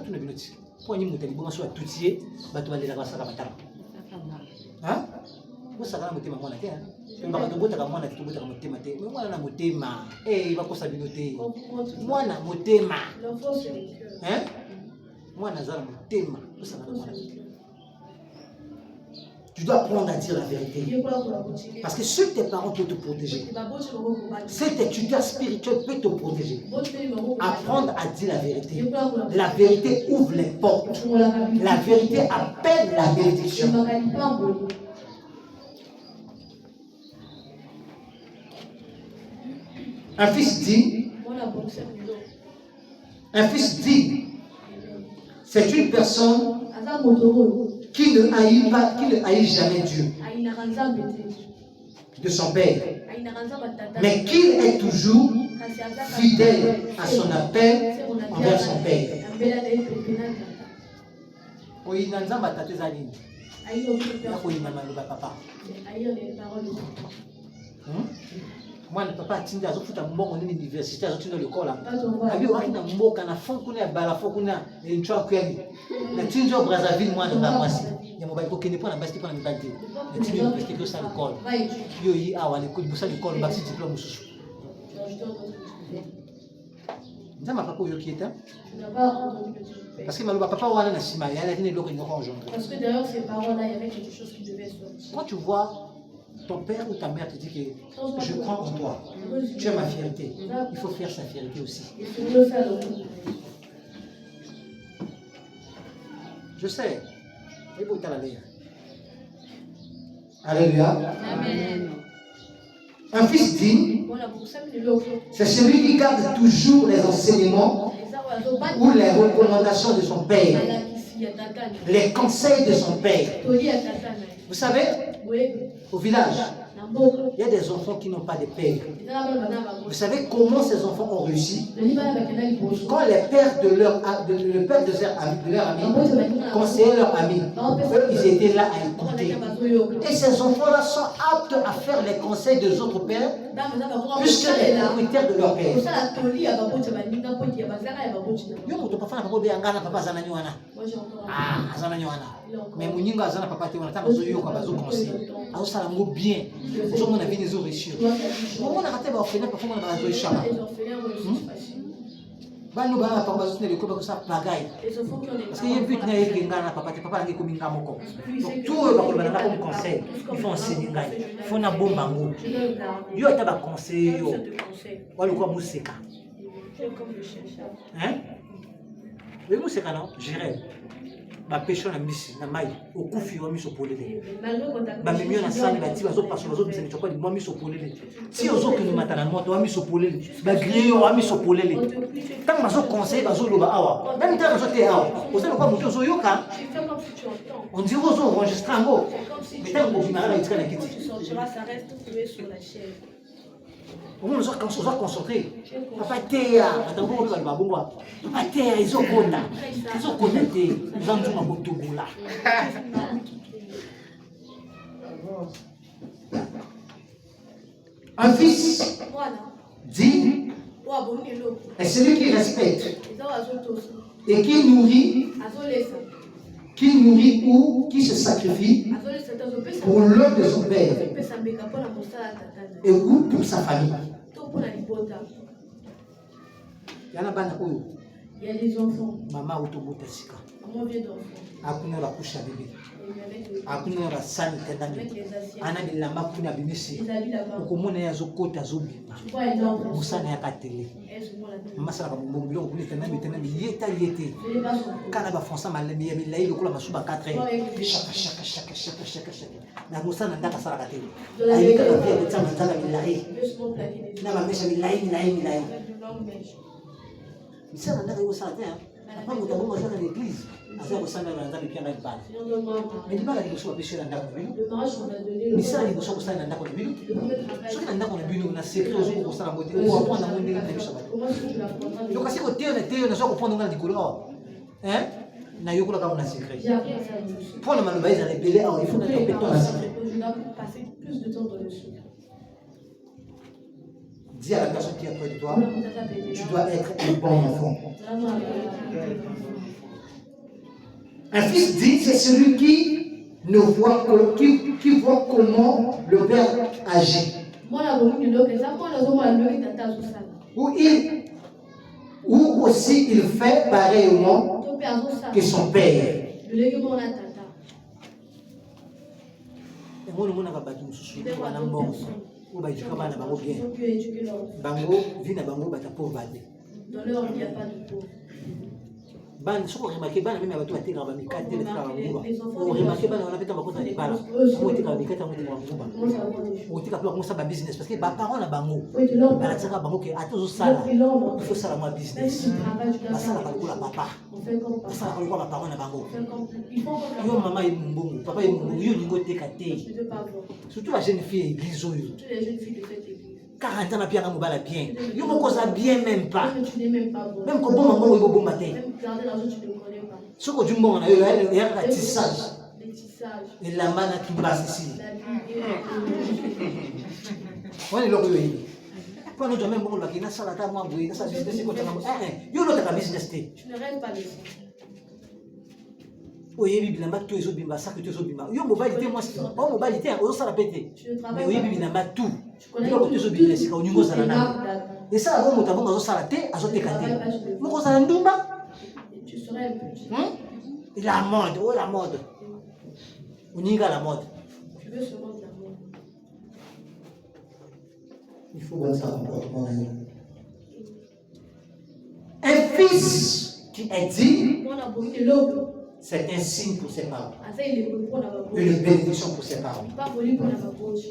Speaker 2: Tu n'as pas dit. Pourquoi mon talibon soit tous ici, bah tu vas aller la Wassa matin? Hein? Vous savez, je vais vous dire, je vais vous dire, je vais vous dire, moi, je vais eh, il va pas s'habiller. Moi, je vais vous hein? Moi, je vais vous dire. Tu dois apprendre à dire la vérité. Parce que seul tes parents peuvent te protéger. Seul tes tuteurs spirituels peuvent te protéger. Apprendre à dire la vérité. La vérité ouvre les portes. La vérité appelle la bénédiction. Un fils dit, c'est une personne qui ne haït pas, qui ne haït jamais Dieu de son père, mais qui est toujours fidèle à son appel envers son père. Oui, moi, le papa a tinda azofuta mbongo nini université azotinda l'école. Abi waki na mboka na fonku na bala fonku na ntwa kweli. Na tinjo Brazzaville moi na basi. Ya mobile ko kene pona basi pona mibadi. Na tinjo université ko sa l'école. Yo yi awa le ko busa l'école basi diplôme mususu. Nzama papa yo kieta. Parce que maloba papa wana na sima ya la tine loko ngoko engendrer. Parce que derrière ces paroles là il y avait quelque chose qui devait sortir. Quand tu vois ton père ou ta mère te dit que je crois en toi, tu as ma fierté. Il faut faire sa fierté aussi. Je sais. Alléluia. Amen. Un fils digne, c'est celui qui garde toujours les enseignements ou les recommandations de son père, les conseils de son père. Vous savez, au village, il y a des enfants qui n'ont pas de père. Vous savez comment ces enfants ont réussi? Quand les pères de leur ami conseillaient leurs amis, eux, ils étaient là à écouter. Et ces enfants-là sont aptes à faire les conseils des autres pères, puisque les propriétaires de leur père. Mais mon ninga azana papa te wana tanga zo yoka bazo conseil azo sala ngo bien zo mona vie les réussir mo mona kate ba ofena pa fona ba zo ishama Bano ba papa bazo ne ko ba ko sa bagay.
Speaker 6: Les enfants qui ont des
Speaker 2: Parce qu'il y a but na yé nga na papa ni ko minga moko. Donc tout ba ko ba na comme conseil. Il faut enseigner ngai. Il faut na bomba ngo.
Speaker 6: je dois regarder.
Speaker 2: Yo ta ba conseil yo.
Speaker 6: Je te conseille.
Speaker 2: Wala ko museka.
Speaker 6: C'est comme le chercheur.
Speaker 2: Hein? Oui, museka non, j'irai. Ba pêche na misi na mai okufi wa miso polele.
Speaker 6: Malgré qu'on t'a
Speaker 2: Ba mimio na sali ba ti bazo paso bazo bisani chokwa di miso polele. Si ozo ke no matana moto wa miso polele. Ba grillé wa miso polele. Tant bazo conseil bazo loba awa. Même tant bazo te awa. Ozo ko muto zo yoka.
Speaker 6: tu fais comme si tu entends.
Speaker 2: On dirait ozo enregistrer un mot.
Speaker 6: C'est comme si
Speaker 2: Mais tant ko bimara na itika na
Speaker 6: quand
Speaker 2: kiti.
Speaker 6: tu sortiras, ça reste trouvé sur la chaise.
Speaker 2: Au moins, on se concentré. Papa Théa, attends, on va le babouba. Papa Théa, ils ont conta. Ils ont conta. Ils ont joué un beau tour là.
Speaker 1: Un fils
Speaker 6: Voilà.
Speaker 1: dit
Speaker 6: Ouais, bon, il est là.
Speaker 1: est celui qui respecte
Speaker 6: Les gens, ils ont tous.
Speaker 1: et qui nourrit
Speaker 6: Ils ont laissé.
Speaker 1: ou qui se sacrifie
Speaker 6: Ils ont laissé. Ils ont laissé.
Speaker 1: pour l'œuvre de son père
Speaker 6: Ils ont laissé. Ils ont laissé.
Speaker 1: et ou pour sa famille.
Speaker 2: Il y en a pas où
Speaker 6: Il y a des enfants.
Speaker 2: maman autobota sika.
Speaker 6: Maman vient d'enfants.
Speaker 2: Akuna la couche à bébé.
Speaker 6: Avec les
Speaker 2: Akuna la sani tendani.
Speaker 6: assiettes.
Speaker 2: Ana bilamba kuna bimisi.
Speaker 6: Les habits là-bas.
Speaker 2: Okomona ya zokota zobima.
Speaker 6: Tu vois, elles ont
Speaker 2: Musana ya katele.
Speaker 6: elles sont là.
Speaker 2: Masala ka mbongo biloko kule tendani tendani yeta yete.
Speaker 6: Je les passe en
Speaker 2: Kana ba fonça malemi ya milai lokola masuba 4 shaka. Na musana ndaka sala katele. Ayika ka pia kutama ndaka milai.
Speaker 6: Je suis plaqué des
Speaker 2: Na mamesha milai.
Speaker 6: avec une longue mèche.
Speaker 2: Misala ndaka yo sala tena. Papa mutabonga zaka l'église. Asa ko sala na ndaka pia na ibala.
Speaker 6: Sinon, donne-moi un bras.
Speaker 2: Mais libala liboso bapeshe na ndako na bino.
Speaker 6: Le mariage qu'on a donné, le
Speaker 2: Misala liboso kosala na ndako na bino.
Speaker 6: premier travail.
Speaker 2: Soki na ndako na bino na secret ozoko kosala ngo te oapprendre ngo ndenge na biso bato.
Speaker 6: Comment est-ce que tu l'apprendras?
Speaker 2: Donc kasi koteyo naza kopondre nga na likolo awa nayokolaka ngo na secret
Speaker 6: J'ai appris à ça aussi.
Speaker 2: mpo na maloba ezala ebele awa ifo na tope to na secret.
Speaker 6: Je dois passer plus de temps dans le sud.
Speaker 2: Dis à la personne qui est près de toi,
Speaker 6: Voilà, on t'a tapé
Speaker 2: tu
Speaker 6: déjà.
Speaker 2: dois être un bon enfant.
Speaker 6: Vraiment, avec
Speaker 1: Un fils dit c'est celui qui ne voit qui voit comment le père agit.
Speaker 6: moi, la commune de l'eau, les enfants, les hommes, les hommes, tata, tout ça.
Speaker 1: Ou aussi il fait pareillement
Speaker 6: Ton père, tout ça.
Speaker 1: que son père.
Speaker 6: Le légume, on a tata.
Speaker 2: yango nomonaka bato mosusu bana mbongo oyo baeduka bana bango
Speaker 6: Il
Speaker 2: bien
Speaker 6: faut mieux éduquer leur enfant.
Speaker 2: bango vi na bango bata pauvre bade
Speaker 6: Dans leur vie, il n'y a pas de pauvre.
Speaker 2: bana soki oremake bana meme ya bato batekaka bamikate batekaka banguba oremake bana wana peta bakota na libala yango otekaka bamikate yango otekaka banguba
Speaker 6: Comment ça va prendre des choses?
Speaker 2: otekaka mpe bakomosa babusiness parce que baparent na bango
Speaker 6: Oui, tu leur
Speaker 2: balatisaka bango ke ata ozosala
Speaker 6: Il l'ombre.
Speaker 2: il faut sala mwa
Speaker 6: Même
Speaker 2: business
Speaker 6: si tu travailles, tu dois
Speaker 2: basalaka
Speaker 6: faire
Speaker 2: lokola
Speaker 6: quelque
Speaker 2: papa
Speaker 6: chose. On fait comme papa.
Speaker 2: basalaka lokola baparent na bango
Speaker 6: On fait comme... Il faut comme
Speaker 2: yo
Speaker 6: papa.
Speaker 2: mama ye mombongo papa ye mombongo yo olingi oteka te
Speaker 6: Je ne veux pas voir.
Speaker 2: surtout bajeune fille ya église oyo
Speaker 6: Toutes les jeunes filles de cette église.
Speaker 2: 40 ans na piaka mobala bien yo moko oza bien même pas
Speaker 6: Même tu n'es même pas bon.
Speaker 2: même kobomba mbongo ekobomba te
Speaker 6: Même garder l'argent, tu ne connais pas.
Speaker 2: soki ozwi mbongo na yo eyaka tissage
Speaker 6: Les tissages.
Speaker 2: elamba na kibasi sili
Speaker 6: La vie
Speaker 2: wana eloko oyo yebi mpo nozwa me mbongo lobaki nasala ata mwa boye nasala business ekotanga yo olotaka business te
Speaker 6: Tu ne restes pas ici.
Speaker 2: oyebi bilamba to ezobimba saki to ezobimba yo mobali te mwasi o mobali te ozosala mpe te
Speaker 6: Tu ne
Speaker 2: mais
Speaker 6: travailles
Speaker 2: oyebi
Speaker 6: pas.
Speaker 2: bilamba tu
Speaker 6: Tu connais
Speaker 2: biloko to ezobimba esika oningi ozala nano
Speaker 6: tout.
Speaker 2: esalaka oyo moto abongo azosala te azoteka te moko ozala ndumba
Speaker 6: Tu serais un petit.
Speaker 2: la mode oyo la mode oninga la mode
Speaker 6: Tu veux seulement de l'amour.
Speaker 1: Il faut voir ça comportement. Un fils qui est dit,
Speaker 6: Moi, on a beaucoup de l'eau.
Speaker 1: c'est un signe pour ses parents.
Speaker 6: À ça, il est pour la bouche.
Speaker 1: Une bénédiction pour ses parents.
Speaker 6: Pas voulu pour la bouche.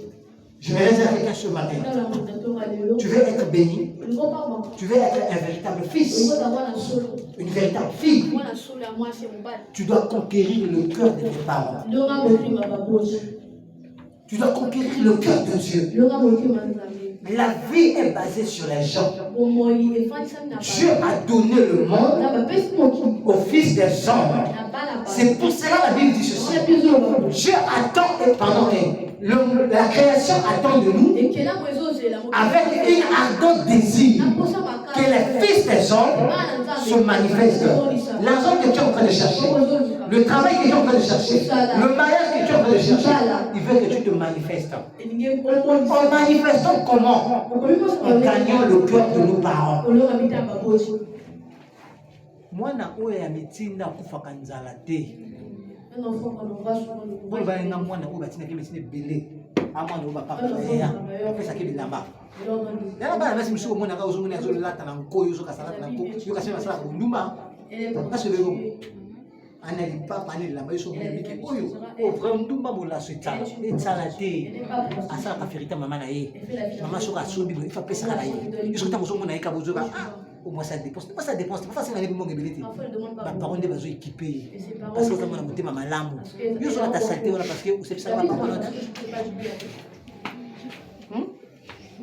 Speaker 1: Je vais dire à quelqu'un ce matin,
Speaker 6: Dans la montagne, de l'eau.
Speaker 1: tu veux être béni,
Speaker 6: Le gros pas bon.
Speaker 1: tu veux être un véritable
Speaker 6: Le
Speaker 1: fils,
Speaker 6: gros d'avoir la solo.
Speaker 1: une véritable fille,
Speaker 6: Moi, la solo, à moi, c'est mon bal.
Speaker 1: tu dois conquérir le cœur de tes parents.
Speaker 6: Le gars, mon prix, ma bouche.
Speaker 1: Tu dois conquérir le cœur de Dieu.
Speaker 6: Le gars, mon prix, ma zamé.
Speaker 1: La vie est basée sur les gens.
Speaker 6: Bon, moi, il est fan, ça n'a pas.
Speaker 1: Dieu a donné le monde
Speaker 6: La baisse, mon qui.
Speaker 1: au fils des hommes.
Speaker 6: La balle, la balle.
Speaker 1: C'est pour cela la Bible dit
Speaker 6: On
Speaker 1: ceci.
Speaker 6: a plus de
Speaker 1: Dieu attend, la création attend de nous
Speaker 6: et quelle a raison, c'est la
Speaker 1: avec une ardente désir que les fils des hommes se manifestent. L'argent que tu es en train de chercher, le travail que tu es en train de chercher, le mariage que tu es en train de chercher, il veut que tu te manifestes. En manifestant comment? En gagnant le cœur de nos parents.
Speaker 2: mwana oyo ya mitinda akufaka nzala te.
Speaker 6: Un enfant qu'on envoie souvent le
Speaker 2: Bon ba nga mwana oyo batinda ke mitinda belé. Amwana oyo papa ya. Pesa ke bilamba. Yana ba nasi misuko mwana ka ozomuna zo lata na nkoyo zo kasala na nkoyo. Yo kasema sala ko ndumba. Parce que ana lipapa ani lamba yo so mike oyo o vrai ndumba mola so tsala. Etsala te. Asala ka ferita mama na ye. Mama so ka sobi bo ifa pesa na ye. Yo so ta mozo mona ye ka bozo ba au moins ça dépense. Pas ça dépense, pas facile d'aller pour mon ébélité. Ma parole est besoin équipée. Parce que comme on a monté ma malamou. Yo so ta saleté voilà parce que vous savez ça va pas mal.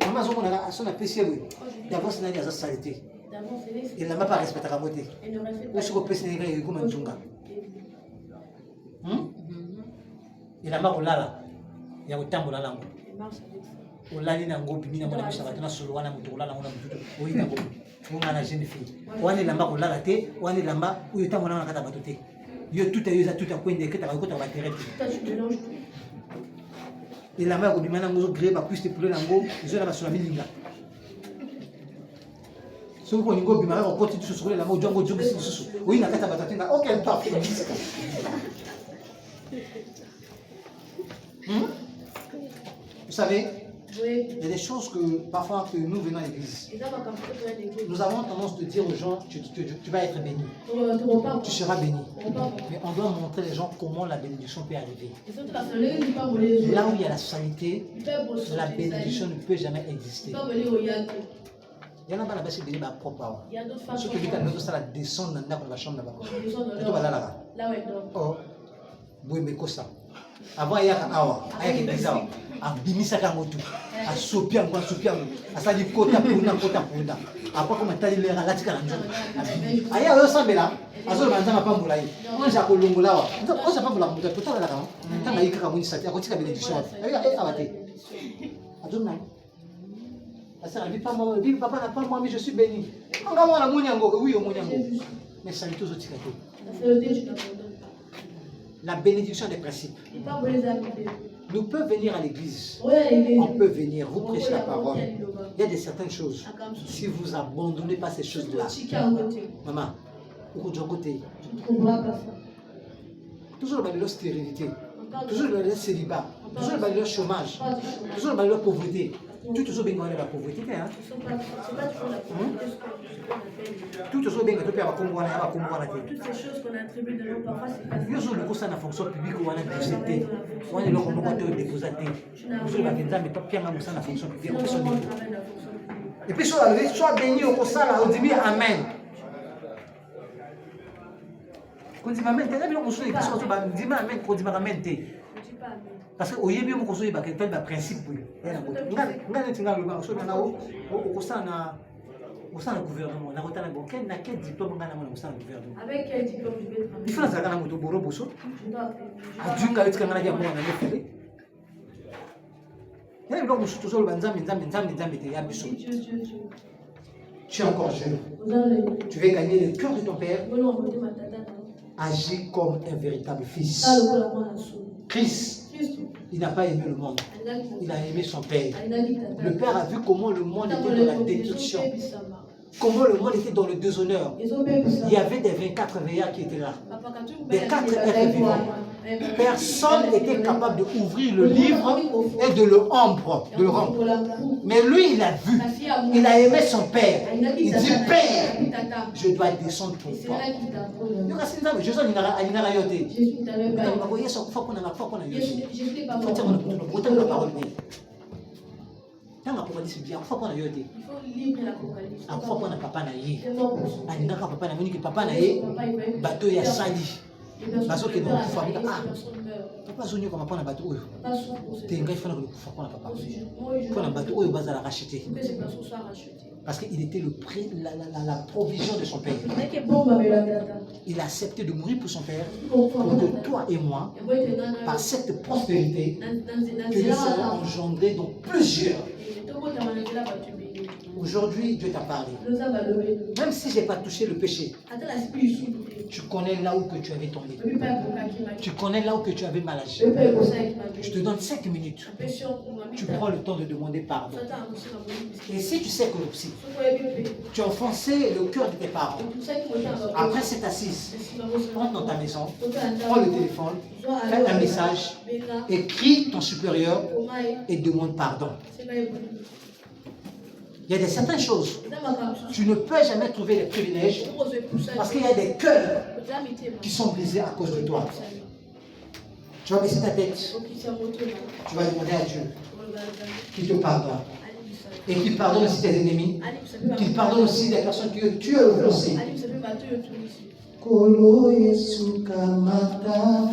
Speaker 2: Maman zo mona son apprécié oui. D'abord c'est dans la saleté. Il n'a pas respecté la beauté. Ou sur le PC nègre comme un zunga. Il a marre là. Il y a autant de la olali na ngopi mina mwana mishaka tuna solo wana mutu olala mwana mutu oyi na ngopi mwana jeune fille wani lamba kolala te wani lamba uyo ta mwana nakata bato te yo tout ayo tout akwende keta ka kota ba direct et lamba ko bimana ngozo gré ba plus te poulet nango zo na basula milinga so ko ningo bimana ko poti tusu solo lamba jongo jongo susu oyi nakata bato te nga aucun temps vous savez. Oui. Il y a des choses que parfois que nous venons à l'église. Nous avons tendance de dire aux gens tu vas être béni. Tu seras béni. Mais on doit montrer aux gens comment la bénédiction peut arriver. Là où il y a la saleté, la bénédiction ne peut jamais exister. Il y en a pas là-bas qui béni propre. Ceux qui disent que ça descend dans la chambre là-bas. Oh, oui, ça. Avant il y a awa ayaki bizawa abimisa kango tu asopia ngo asali kota punda apa ko matali le relatika na nzoto aya yo sambela azo banza mapambula yi onja ko longola wa onja pambula ko to tala kama tanga yika mo nisati akotika benediction aya abate adonna asa bi papa na pas moi mais je suis béni anga mwana munyango oui munyango mais ça tout zotika te. La bénédiction des principes. Nous pouvons venir à l'église. On peut venir, vous prêchez la parole. Il y a des certaines choses. Si vous n'abandonnez pas ces choses-là, maman, toujours la stérilité, toujours le célibat, toujours le chômage, toujours la pauvreté. Toujours bien la pauvreté. Toujours bien que toutes
Speaker 6: ces choses qu'on attribue de nos parents, c'est pas ça.
Speaker 2: Yo zo le kosa na fonction publique ou na société. Wani lo komo ko déposer te. Zo ba kenza mais pas bien na na fonction publique. Et puis soit béni au kosa au début amen. Quand dit amen, t'as bien construit quelque chose ba dit amen, quand dit amen te. Parce que au yébi mo construit ba quel principe oui. Nga tinga lo ba so na o kosa na au gouvernement, on a retenu quel diplôme on a au gouvernement.
Speaker 6: Avec quel diplôme je vais travailler?
Speaker 2: Il faut la saga na moto boro boso. A dunga avec kana ya mwana na fele. Il y a beaucoup de choses au banzam te ya biso. Tu es encore jeune. Tu veux gagner le cœur de ton père. Agis comme un véritable fils. Christ, il n'a pas aimé le monde. Il a aimé son père. Le père a vu comment le monde était dans la destruction. Comment le monde était dans le déshonneur. Il y avait des 24 veillards qui étaient là. Des 4 êtres vivants. Personne n'était capable d'ouvrir le livre et de le rompre. Mais lui, il a vu. Il a aimé son père. Il dit, Père, je dois descendre pour toi. Tant qu'Apocalypse bien, faut qu'on a yoté.
Speaker 6: Il faut lire l'Apocalypse.
Speaker 2: Faut qu'on a papa na yé. Alinga ka papa na moni que papa na yé. Bateau ya sali. Bateau que donc famille ah. Papa zonyo comme papa na bateau oyo. Te ngai fana ko fa ko na papa. Ko na bateau oyo bazala racheter. Parce qu'il était le prix, la provision de son père. Il a accepté de mourir pour son père, pour que toi et moi, par cette prospérité, que nous serons engendrés dans plusieurs. Aujourd'hui, Dieu t'a parlé. Même si je n'ai pas touché le péché, Tu connais là où que tu avais tombé. Tu connais là où que tu avais mal agi. Je te donne 5 minutes. Tu prends le temps de demander pardon. Et si tu sais que aussi, tu as offensé le cœur de tes parents, après cette assise, rentre dans ta maison, prends le téléphone, fais un message, écris ton supérieur et demande pardon. Il y a certaines choses, tu ne peux jamais trouver les privilèges parce qu'il y a des cœurs qui sont brisés à cause de toi. Tu vas baisser ta tête, tu vas demander à Dieu qu'il te pardonne et qu'il pardonne aussi tes ennemis, qu'il pardonne aussi des personnes que tu as offensées. Kolo Yesu Kamata